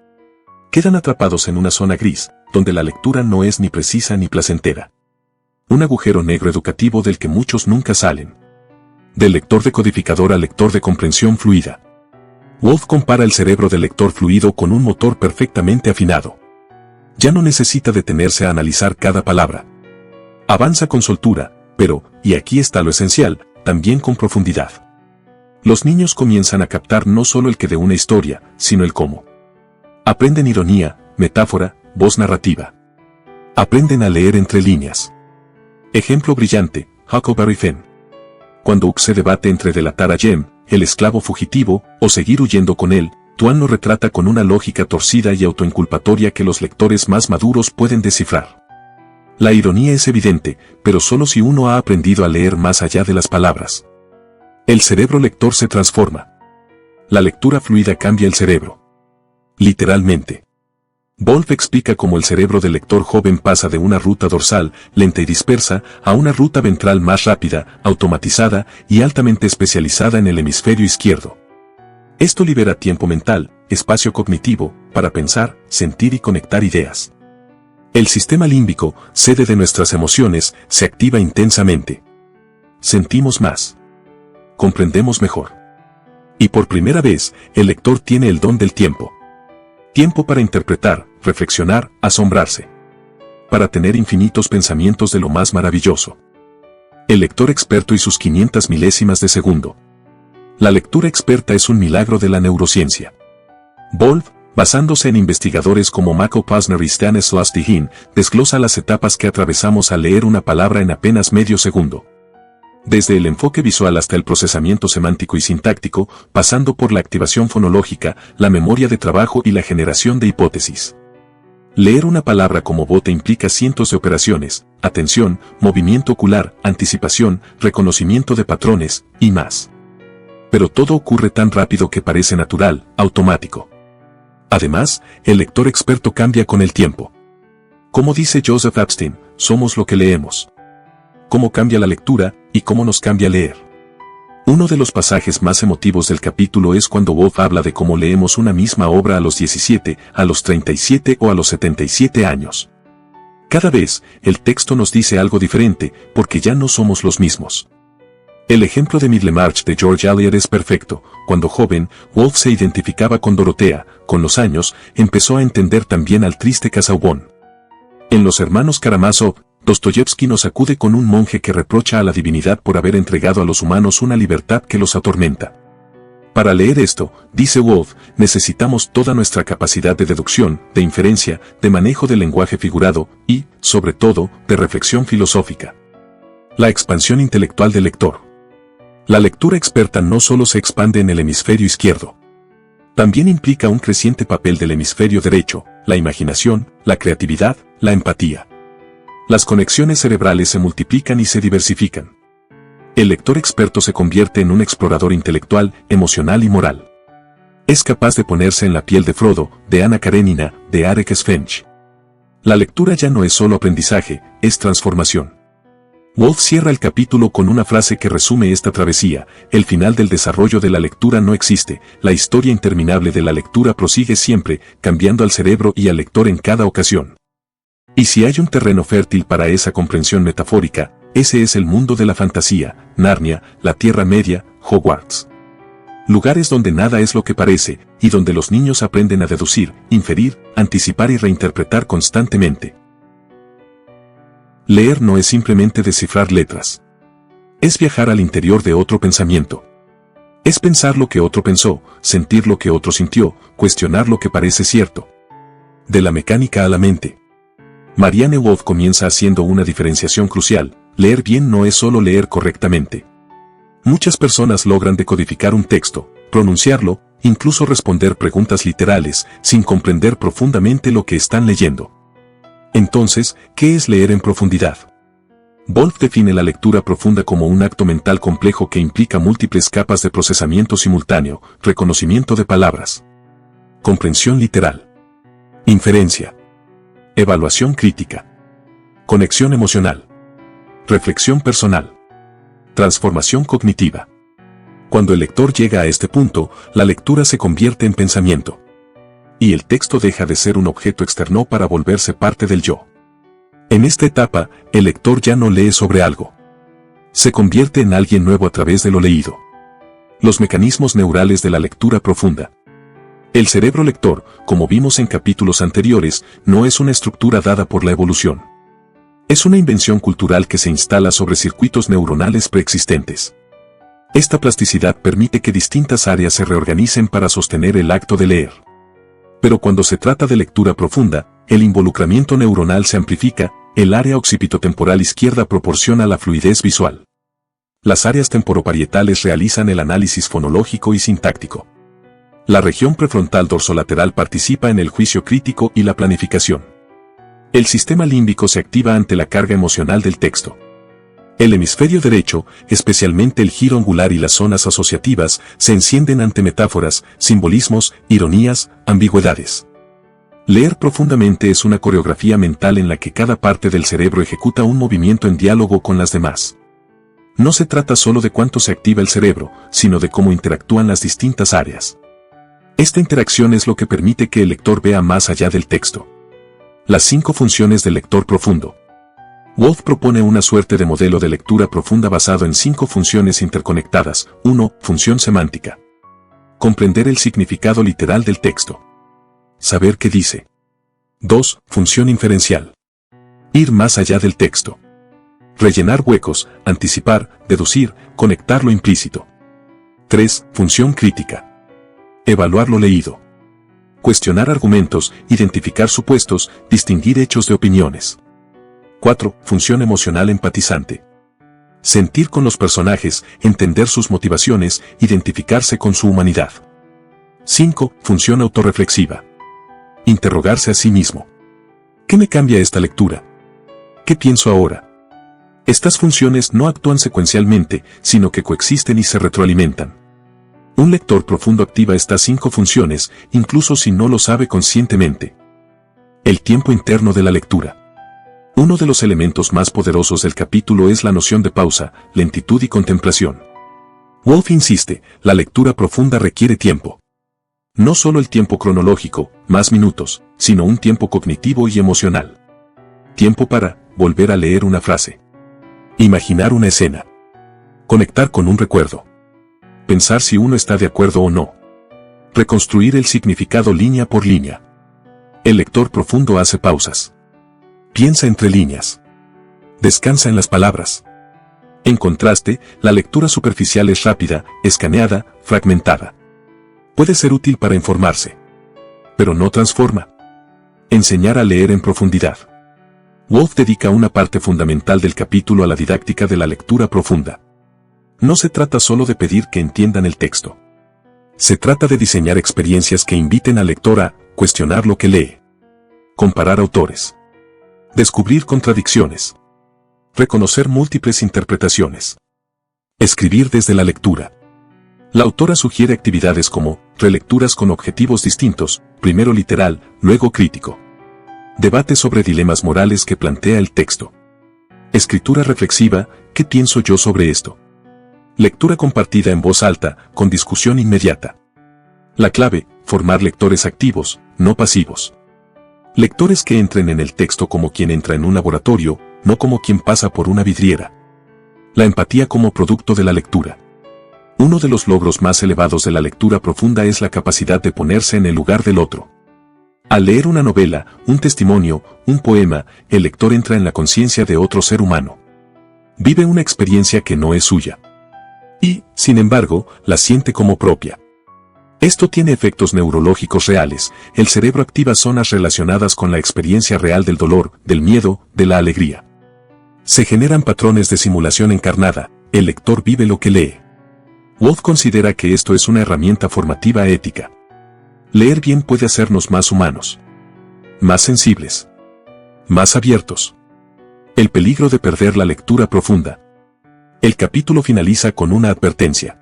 Quedan atrapados en una zona gris, donde la lectura no es ni precisa ni placentera. Un agujero negro educativo del que muchos nunca salen. Del lector decodificador al lector de comprensión fluida. Wolf compara el cerebro del lector fluido con un motor perfectamente afinado. Ya no necesita detenerse a analizar cada palabra. Avanza con soltura, pero, y aquí está lo esencial, también con profundidad. Los niños comienzan a captar no solo el qué de una historia, sino el cómo. Aprenden ironía, metáfora, voz narrativa. Aprenden a leer entre líneas. Ejemplo brillante: Huckleberry Finn. Cuando Huck se debate entre delatar a Jem, el esclavo fugitivo, o seguir huyendo con él, Twain lo retrata con una lógica torcida y autoinculpatoria que los lectores más maduros pueden descifrar. La ironía es evidente, pero solo si uno ha aprendido a leer más allá de las palabras. El cerebro lector se transforma. La lectura fluida cambia el cerebro. Literalmente. Wolf explica cómo el cerebro del lector joven pasa de una ruta dorsal, lenta y dispersa, a una ruta ventral más rápida, automatizada y altamente especializada en el hemisferio izquierdo. Esto libera tiempo mental, espacio cognitivo, para pensar, sentir y conectar ideas. El sistema límbico, sede de nuestras emociones, se activa intensamente. Sentimos más. Comprendemos mejor. Y por primera vez, el lector tiene el don del tiempo. Tiempo para interpretar, reflexionar, asombrarse. Para tener infinitos pensamientos de lo más maravilloso. El lector experto y sus 500 milésimas de segundo. La lectura experta es un milagro de la neurociencia. Wolf, basándose en investigadores como Michael Posner y Stanislas Dehaene, desglosa las etapas que atravesamos al leer una palabra en apenas medio segundo. Desde el enfoque visual hasta el procesamiento semántico y sintáctico, pasando por la activación fonológica, la memoria de trabajo y la generación de hipótesis. Leer una palabra como bote implica cientos de operaciones: atención, movimiento ocular, anticipación, reconocimiento de patrones, y más. Pero todo ocurre tan rápido que parece natural, automático. Además, el lector experto cambia con el tiempo. Como dice Joseph Epstein, somos lo que leemos. Cómo cambia la lectura, y cómo nos cambia leer. Uno de los pasajes más emotivos del capítulo es cuando Wolf habla de cómo leemos una misma obra a los 17, a los 37 o a los 77 años. Cada vez, el texto nos dice algo diferente, porque ya no somos los mismos. El ejemplo de Middlemarch de George Eliot es perfecto. Cuando joven, Wolf se identificaba con Dorotea. Con los años, empezó a entender también al triste Casaubon. En Los hermanos Karamazov, Dostoyevsky nos acude con un monje que reprocha a la divinidad por haber entregado a los humanos una libertad que los atormenta. Para leer esto, dice Wolf, necesitamos toda nuestra capacidad de deducción, de inferencia, de manejo del lenguaje figurado y, sobre todo, de reflexión filosófica. La expansión intelectual del lector. La lectura experta no solo se expande en el hemisferio izquierdo. También implica un creciente papel del hemisferio derecho, la imaginación, la creatividad, la empatía. Las conexiones cerebrales se multiplican y se diversifican. El lector experto se convierte en un explorador intelectual, emocional y moral. Es capaz de ponerse en la piel de Frodo, de Anna Karenina, de Arik Svensk. La lectura ya no es solo aprendizaje, es transformación. Woolf cierra el capítulo con una frase que resume esta travesía: el final del desarrollo de la lectura no existe, la historia interminable de la lectura prosigue siempre, cambiando al cerebro y al lector en cada ocasión. Y si hay un terreno fértil para esa comprensión metafórica, ese es el mundo de la fantasía, Narnia, la Tierra Media, Hogwarts. Lugares donde nada es lo que parece, y donde los niños aprenden a deducir, inferir, anticipar y reinterpretar constantemente. Leer no es simplemente descifrar letras. Es viajar al interior de otro pensamiento. Es pensar lo que otro pensó, sentir lo que otro sintió, cuestionar lo que parece cierto. De la mecánica a la mente. Marianne Wolf comienza haciendo una diferenciación crucial: leer bien no es solo leer correctamente. Muchas personas logran decodificar un texto, pronunciarlo, incluso responder preguntas literales, sin comprender profundamente lo que están leyendo. Entonces, ¿qué es leer en profundidad? Wolf define la lectura profunda como un acto mental complejo que implica múltiples capas de procesamiento simultáneo, reconocimiento de palabras, comprensión literal, inferencia, evaluación crítica, conexión emocional, reflexión personal, transformación cognitiva. Cuando el lector llega a este punto, la lectura se convierte en pensamiento. Y el texto deja de ser un objeto externo para volverse parte del yo. En esta etapa, el lector ya no lee sobre algo. Se convierte en alguien nuevo a través de lo leído. Los mecanismos neurales de la lectura profunda. El cerebro lector, como vimos en capítulos anteriores, no es una estructura dada por la evolución. Es una invención cultural que se instala sobre circuitos neuronales preexistentes. Esta plasticidad permite que distintas áreas se reorganicen para sostener el acto de leer. Pero cuando se trata de lectura profunda, el involucramiento neuronal se amplifica, el área occipitotemporal izquierda proporciona la fluidez visual. Las áreas temporoparietales realizan el análisis fonológico y sintáctico. La región prefrontal dorsolateral participa en el juicio crítico y la planificación. El sistema límbico se activa ante la carga emocional del texto. El hemisferio derecho, especialmente el giro angular y las zonas asociativas, se encienden ante metáforas, simbolismos, ironías, ambigüedades. Leer profundamente es una coreografía mental en la que cada parte del cerebro ejecuta un movimiento en diálogo con las demás. No se trata solo de cuánto se activa el cerebro, sino de cómo interactúan las distintas áreas. Esta interacción es lo que permite que el lector vea más allá del texto. Las 5 funciones del lector profundo. Wolf propone una suerte de modelo de lectura profunda basado en 5 funciones interconectadas. 1. Función semántica. Comprender el significado literal del texto. Saber qué dice. 2. Función inferencial. Ir más allá del texto. Rellenar huecos, anticipar, deducir, conectar lo implícito. 3. Función crítica. Evaluar lo leído. Cuestionar argumentos, identificar supuestos, distinguir hechos de opiniones. 4. Función emocional empatizante. Sentir con los personajes, entender sus motivaciones, identificarse con su humanidad. 5. Función autorreflexiva. Interrogarse a sí mismo. ¿Qué me cambia esta lectura? ¿Qué pienso ahora? Estas funciones no actúan secuencialmente, sino que coexisten y se retroalimentan. Un lector profundo activa estas 5 funciones, incluso si no lo sabe conscientemente. El tiempo interno de la lectura. Uno de los elementos más poderosos del capítulo es la noción de pausa, lentitud y contemplación. Wolf insiste, la lectura profunda requiere tiempo. No solo el tiempo cronológico, más minutos, sino un tiempo cognitivo y emocional. Tiempo para volver a leer una frase. Imaginar una escena. Conectar con un recuerdo. Pensar si uno está de acuerdo o no. Reconstruir el significado línea por línea. El lector profundo hace pausas. Piensa entre líneas. Descansa en las palabras. En contraste, la lectura superficial es rápida, escaneada, fragmentada. Puede ser útil para informarse, pero no transforma. Enseñar a leer en profundidad. Wolf dedica una parte fundamental del capítulo a la didáctica de la lectura profunda. No se trata solo de pedir que entiendan el texto. Se trata de diseñar experiencias que inviten al lector a cuestionar lo que lee, comparar autores, descubrir contradicciones, reconocer múltiples interpretaciones, escribir desde la lectura. La autora sugiere actividades como relecturas con objetivos distintos, primero literal, luego crítico. Debate sobre dilemas morales que plantea el texto. Escritura reflexiva, ¿qué pienso yo sobre esto? Lectura compartida en voz alta, con discusión inmediata. La clave, formar lectores activos, no pasivos. Lectores que entren en el texto como quien entra en un laboratorio, no como quien pasa por una vidriera. La empatía como producto de la lectura. Uno de los logros más elevados de la lectura profunda es la capacidad de ponerse en el lugar del otro. Al leer una novela, un testimonio, un poema, el lector entra en la conciencia de otro ser humano. Vive una experiencia que no es suya. Y, sin embargo, la siente como propia. Esto tiene efectos neurológicos reales. El cerebro activa zonas relacionadas con la experiencia real del dolor, del miedo, de la alegría. Se generan patrones de simulación encarnada. El lector vive lo que lee. Woolf considera que esto es una herramienta formativa ética. Leer bien puede hacernos más humanos, más sensibles, más abiertos. El peligro de perder la lectura profunda. El capítulo finaliza con una advertencia.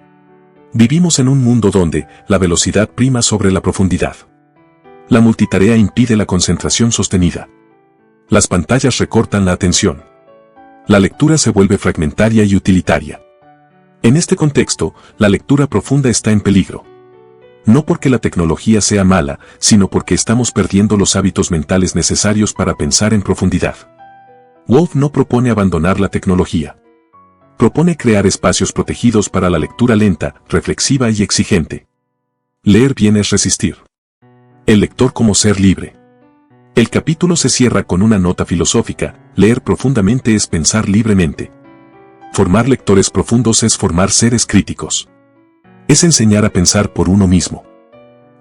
Vivimos en un mundo donde la velocidad prima sobre la profundidad. La multitarea impide la concentración sostenida. Las pantallas recortan la atención. La lectura se vuelve fragmentaria y utilitaria. En este contexto, la lectura profunda está en peligro. No porque la tecnología sea mala, sino porque estamos perdiendo los hábitos mentales necesarios para pensar en profundidad. Woolf no propone abandonar la tecnología. Propone crear espacios protegidos para la lectura lenta, reflexiva y exigente. Leer bien es resistir. El lector como ser libre. El capítulo se cierra con una nota filosófica: leer profundamente es pensar libremente. Formar lectores profundos es formar seres críticos. Es enseñar a pensar por uno mismo.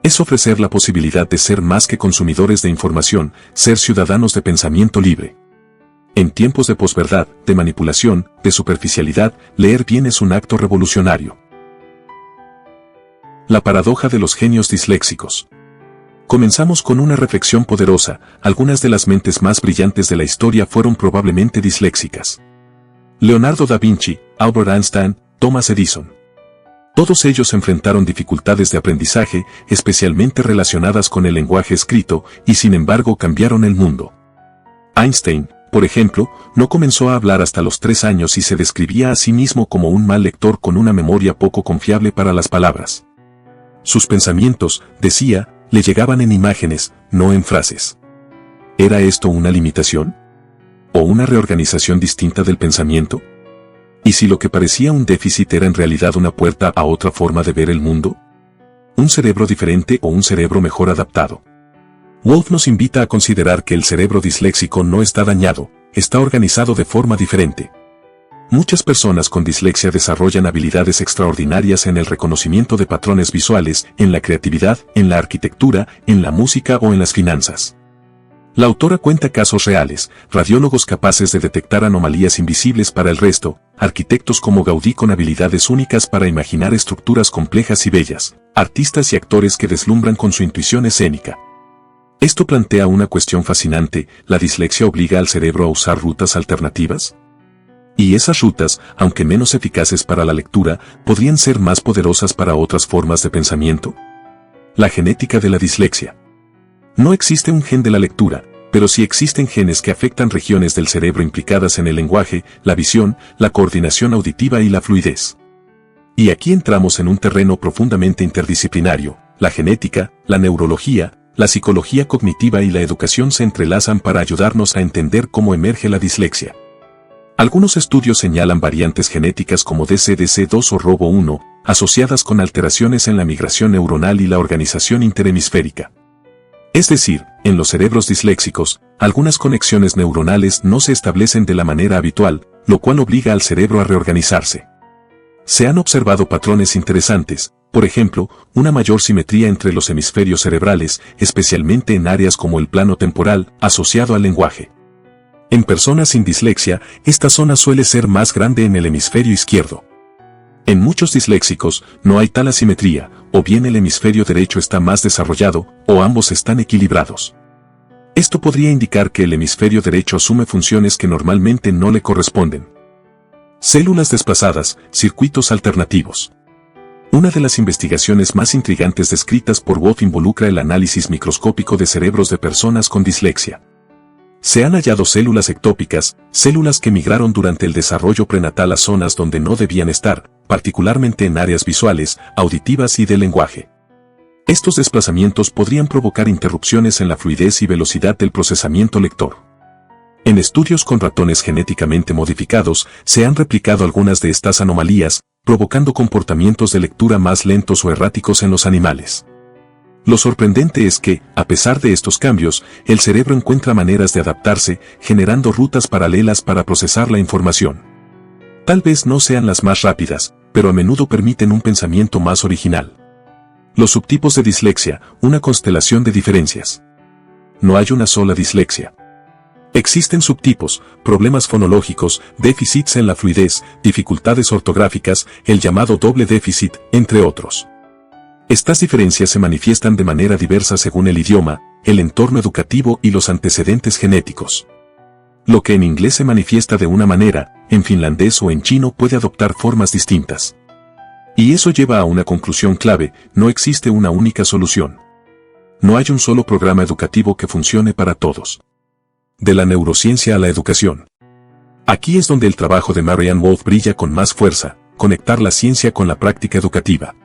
Es ofrecer la posibilidad de ser más que consumidores de información, ser ciudadanos de pensamiento libre. En tiempos de posverdad, de manipulación, de superficialidad, leer bien es un acto revolucionario. La paradoja de los genios disléxicos. Comenzamos con una reflexión poderosa. Algunas de las mentes más brillantes de la historia fueron probablemente disléxicas. Leonardo da Vinci, Albert Einstein, Thomas Edison. Todos ellos enfrentaron dificultades de aprendizaje, especialmente relacionadas con el lenguaje escrito, y sin embargo cambiaron el mundo. Einstein, por ejemplo, no comenzó a hablar hasta los 3 años y se describía a sí mismo como un mal lector con una memoria poco confiable para las palabras. Sus pensamientos, decía, le llegaban en imágenes, no en frases. ¿Era esto una limitación? ¿O una reorganización distinta del pensamiento? ¿Y si lo que parecía un déficit era en realidad una puerta a otra forma de ver el mundo? ¿Un cerebro diferente o un cerebro mejor adaptado? Woolf nos invita a considerar que el cerebro disléxico no está dañado, está organizado de forma diferente. Muchas personas con dislexia desarrollan habilidades extraordinarias en el reconocimiento de patrones visuales, en la creatividad, en la arquitectura, en la música o en las finanzas. La autora cuenta casos reales: radiólogos capaces de detectar anomalías invisibles para el resto, arquitectos como Gaudí con habilidades únicas para imaginar estructuras complejas y bellas, artistas y actores que deslumbran con su intuición escénica. Esto plantea una cuestión fascinante: ¿la dislexia obliga al cerebro a usar rutas alternativas? Y esas rutas, aunque menos eficaces para la lectura, ¿podrían ser más poderosas para otras formas de pensamiento? La genética de la dislexia. No existe un gen de la lectura, pero sí existen genes que afectan regiones del cerebro implicadas en el lenguaje, la visión, la coordinación auditiva y la fluidez. Y aquí entramos en un terreno profundamente interdisciplinario. La genética, la neurología, la psicología cognitiva y la educación se entrelazan para ayudarnos a entender cómo emerge la dislexia. Algunos estudios señalan variantes genéticas como DCDC2 o ROBO1, asociadas con alteraciones en la migración neuronal y la organización interhemisférica. Es decir, en los cerebros disléxicos, algunas conexiones neuronales no se establecen de la manera habitual, lo cual obliga al cerebro a reorganizarse. Se han observado patrones interesantes, por ejemplo, una mayor simetría entre los hemisferios cerebrales, especialmente en áreas como el plano temporal, asociado al lenguaje. En personas sin dislexia, esta zona suele ser más grande en el hemisferio izquierdo. En muchos disléxicos, no hay tal asimetría, o bien el hemisferio derecho está más desarrollado, o ambos están equilibrados. Esto podría indicar que el hemisferio derecho asume funciones que normalmente no le corresponden. Células desplazadas, circuitos alternativos. Una de las investigaciones más intrigantes descritas por Wolf involucra el análisis microscópico de cerebros de personas con dislexia. Se han hallado células ectópicas, células que migraron durante el desarrollo prenatal a zonas donde no debían estar, particularmente en áreas visuales, auditivas y del lenguaje. Estos desplazamientos podrían provocar interrupciones en la fluidez y velocidad del procesamiento lector. En estudios con ratones genéticamente modificados, se han replicado algunas de estas anomalías, provocando comportamientos de lectura más lentos o erráticos en los animales. Lo sorprendente es que, a pesar de estos cambios, el cerebro encuentra maneras de adaptarse, generando rutas paralelas para procesar la información. Tal vez no sean las más rápidas, pero a menudo permiten un pensamiento más original. Los subtipos de dislexia, una constelación de diferencias. No hay una sola dislexia. Existen subtipos, problemas fonológicos, déficits en la fluidez, dificultades ortográficas, el llamado doble déficit, entre otros. Estas diferencias se manifiestan de manera diversa según el idioma, el entorno educativo y los antecedentes genéticos. Lo que en inglés se manifiesta de una manera, en finlandés o en chino puede adoptar formas distintas. Y eso lleva a una conclusión clave: no existe una única solución. No hay un solo programa educativo que funcione para todos. De la neurociencia a la educación. Aquí es donde el trabajo de Marianne Wolf brilla con más fuerza: conectar la ciencia con la práctica educativa.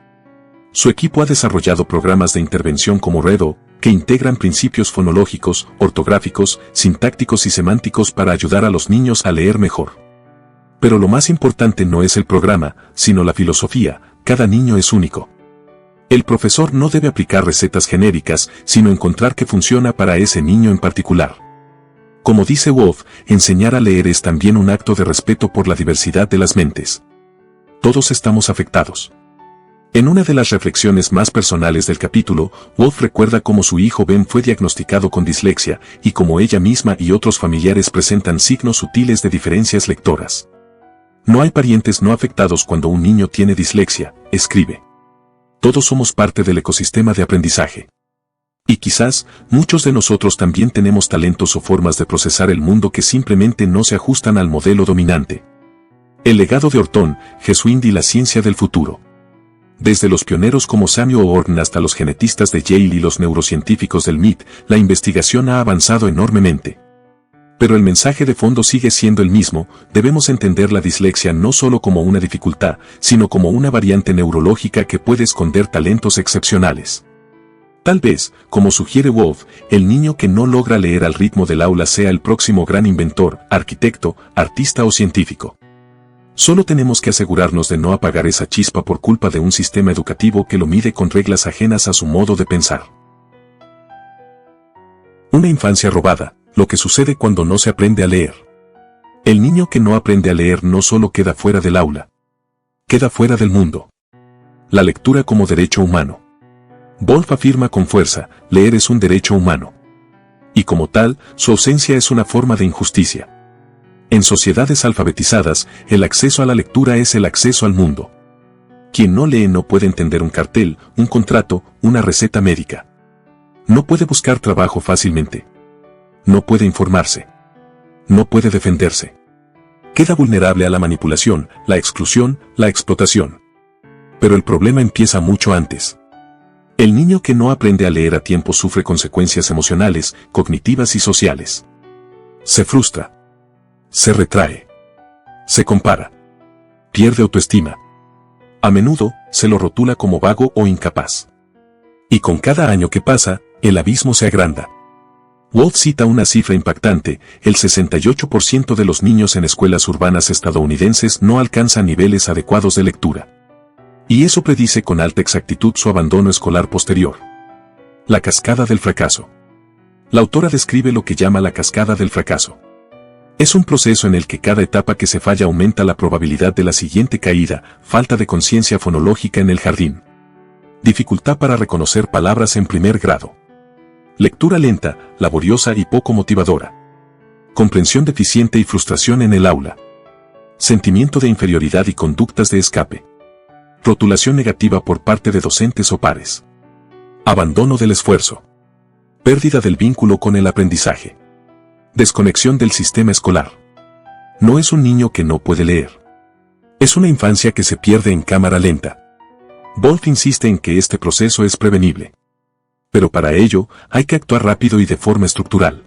Su equipo ha desarrollado programas de intervención como Redo, que integran principios fonológicos, ortográficos, sintácticos y semánticos para ayudar a los niños a leer mejor. Pero lo más importante no es el programa, sino la filosofía: cada niño es único. El profesor no debe aplicar recetas genéricas, sino encontrar qué funciona para ese niño en particular. Como dice Wolf, enseñar a leer es también un acto de respeto por la diversidad de las mentes. Todos estamos afectados. En una de las reflexiones más personales del capítulo, Wolf recuerda cómo su hijo Ben fue diagnosticado con dislexia, y cómo ella misma y otros familiares presentan signos sutiles de diferencias lectoras. No hay parientes no afectados cuando un niño tiene dislexia, escribe. Todos somos parte del ecosistema de aprendizaje. Y quizás, muchos de nosotros también tenemos talentos o formas de procesar el mundo que simplemente no se ajustan al modelo dominante. El legado de Orton, Jesuín y la ciencia del futuro. Desde los pioneros como Samuel Orton hasta los genetistas de Yale y los neurocientíficos del MIT, la investigación ha avanzado enormemente. Pero el mensaje de fondo sigue siendo el mismo: debemos entender la dislexia no solo como una dificultad, sino como una variante neurológica que puede esconder talentos excepcionales. Tal vez, como sugiere Wolf, el niño que no logra leer al ritmo del aula sea el próximo gran inventor, arquitecto, artista o científico. Solo tenemos que asegurarnos de no apagar esa chispa por culpa de un sistema educativo que lo mide con reglas ajenas a su modo de pensar. Una infancia robada: lo que sucede cuando no se aprende a leer. El niño que no aprende a leer no solo queda fuera del aula, queda fuera del mundo. La lectura como derecho humano. Wolf afirma con fuerza: leer es un derecho humano. Y como tal, su ausencia es una forma de injusticia. En sociedades alfabetizadas, el acceso a la lectura es el acceso al mundo. Quien no lee no puede entender un cartel, un contrato, una receta médica. No puede buscar trabajo fácilmente. No puede informarse. No puede defenderse. Queda vulnerable a la manipulación, la exclusión, la explotación. Pero el problema empieza mucho antes. El niño que no aprende a leer a tiempo sufre consecuencias emocionales, cognitivas y sociales. Se frustra. Se retrae. Se compara. Pierde autoestima. A menudo, se lo rotula como vago o incapaz. Y con cada año que pasa, el abismo se agranda. Wolf cita una cifra impactante: el 68% de los niños en escuelas urbanas estadounidenses no alcanzan niveles adecuados de lectura. Y eso predice con alta exactitud su abandono escolar posterior. La cascada del fracaso. La autora describe lo que llama la cascada del fracaso. Es un proceso en el que cada etapa que se falla aumenta la probabilidad de la siguiente caída: falta de conciencia fonológica en el jardín. Dificultad para reconocer palabras en primer grado. Lectura lenta, laboriosa y poco motivadora. Comprensión deficiente y frustración en el aula. Sentimiento de inferioridad y conductas de escape. Rotulación negativa por parte de docentes o pares. Abandono del esfuerzo. Pérdida del vínculo con el aprendizaje. Desconexión del sistema escolar. No es un niño que no puede leer. Es una infancia que se pierde en cámara lenta. Wolf insiste en que este proceso es prevenible. Pero para ello, hay que actuar rápido y de forma estructural.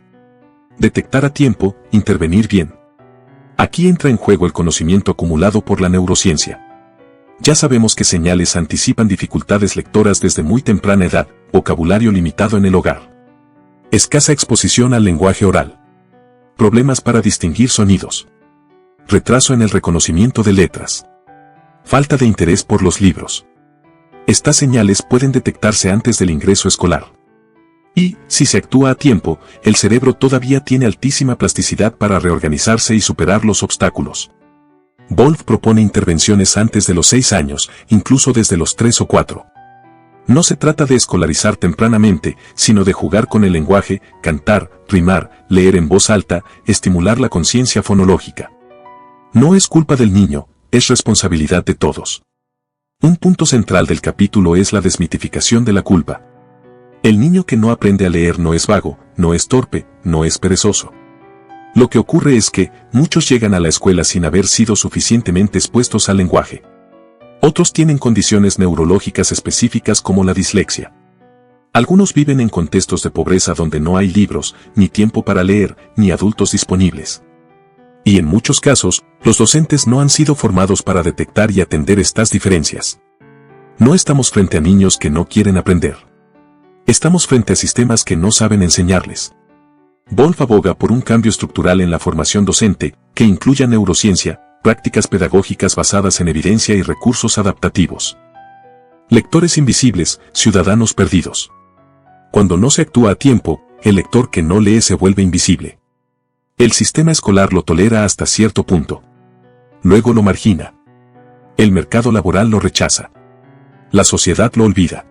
Detectar a tiempo, intervenir bien. Aquí entra en juego el conocimiento acumulado por la neurociencia. Ya sabemos que señales anticipan dificultades lectoras desde muy temprana edad, vocabulario limitado en el hogar. Escasa exposición al lenguaje oral. Problemas para distinguir sonidos. Retraso en el reconocimiento de letras. Falta de interés por los libros. Estas señales pueden detectarse antes del ingreso escolar. Y, si se actúa a tiempo, el cerebro todavía tiene altísima plasticidad para reorganizarse y superar los obstáculos. Wolf propone intervenciones antes de los 6 años, incluso desde los 3 o 4. No se trata de escolarizar tempranamente, sino de jugar con el lenguaje, cantar, rimar, leer en voz alta, estimular la conciencia fonológica. No es culpa del niño, es responsabilidad de todos. Un punto central del capítulo es la desmitificación de la culpa. El niño que no aprende a leer no es vago, no es torpe, no es perezoso. Lo que ocurre es que muchos llegan a la escuela sin haber sido suficientemente expuestos al lenguaje. Otros tienen condiciones neurológicas específicas como la dislexia. Algunos viven en contextos de pobreza donde no hay libros, ni tiempo para leer, ni adultos disponibles. Y en muchos casos, los docentes no han sido formados para detectar y atender estas diferencias. No estamos frente a niños que no quieren aprender. Estamos frente a sistemas que no saben enseñarles. Wolf aboga por un cambio estructural en la formación docente, que incluya neurociencia, prácticas pedagógicas basadas en evidencia y recursos adaptativos. Lectores invisibles, ciudadanos perdidos. Cuando no se actúa a tiempo, el lector que no lee se vuelve invisible. El sistema escolar lo tolera hasta cierto punto. Luego lo margina. El mercado laboral lo rechaza. La sociedad lo olvida.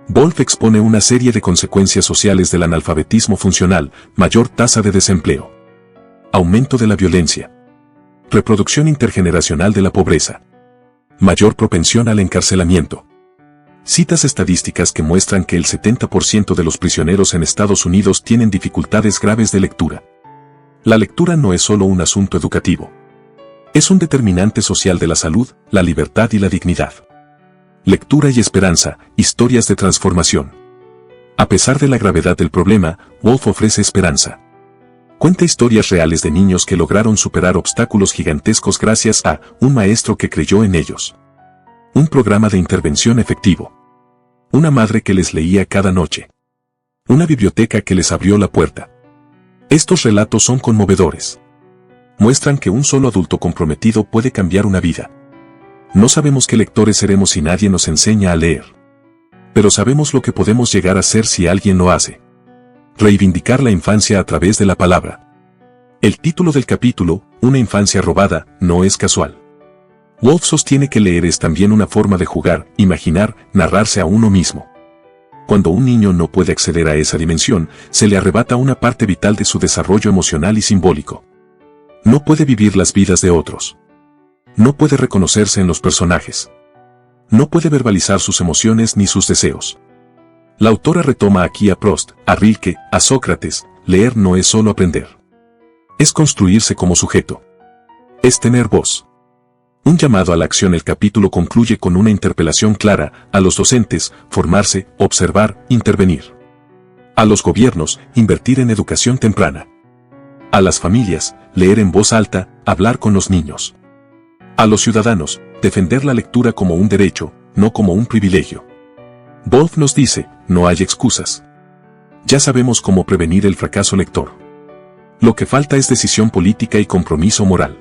Wolf expone una serie de consecuencias sociales del analfabetismo funcional: mayor tasa de desempleo, aumento de la violencia, reproducción intergeneracional de la pobreza, mayor propensión al encarcelamiento. Citas estadísticas que muestran que el 70% de los prisioneros en Estados Unidos tienen dificultades graves de lectura. La lectura no es solo un asunto educativo. Es un determinante social de la salud, la libertad y la dignidad. Lectura y esperanza, historias de transformación. A pesar de la gravedad del problema, Wolf ofrece esperanza. Cuenta historias reales de niños que lograron superar obstáculos gigantescos gracias a un maestro que creyó en ellos. Un programa de intervención efectivo. Una madre que les leía cada noche. Una biblioteca que les abrió la puerta. Estos relatos son conmovedores. Muestran que un solo adulto comprometido puede cambiar una vida. No sabemos qué lectores seremos si nadie nos enseña a leer. Pero sabemos lo que podemos llegar a ser si alguien lo hace. Reivindicar la infancia a través de la palabra. El título del capítulo, Una infancia robada, no es casual. Wolf sostiene que leer es también una forma de jugar, imaginar, narrarse a uno mismo. Cuando un niño no puede acceder a esa dimensión, se le arrebata una parte vital de su desarrollo emocional y simbólico. No puede vivir las vidas de otros. No puede reconocerse en los personajes. No puede verbalizar sus emociones ni sus deseos. La autora retoma aquí a Proust, a Rilke, a Sócrates: leer no es solo aprender. Es construirse como sujeto. Es tener voz. Un llamado a la acción. El capítulo concluye con una interpelación clara a los docentes: formarse, observar, intervenir. A los gobiernos: invertir en educación temprana. A las familias: leer en voz alta, hablar con los niños. A los ciudadanos: defender la lectura como un derecho, no como un privilegio. Wolf nos dice: no hay excusas. Ya sabemos cómo prevenir el fracaso lector. Lo que falta es decisión política y compromiso moral.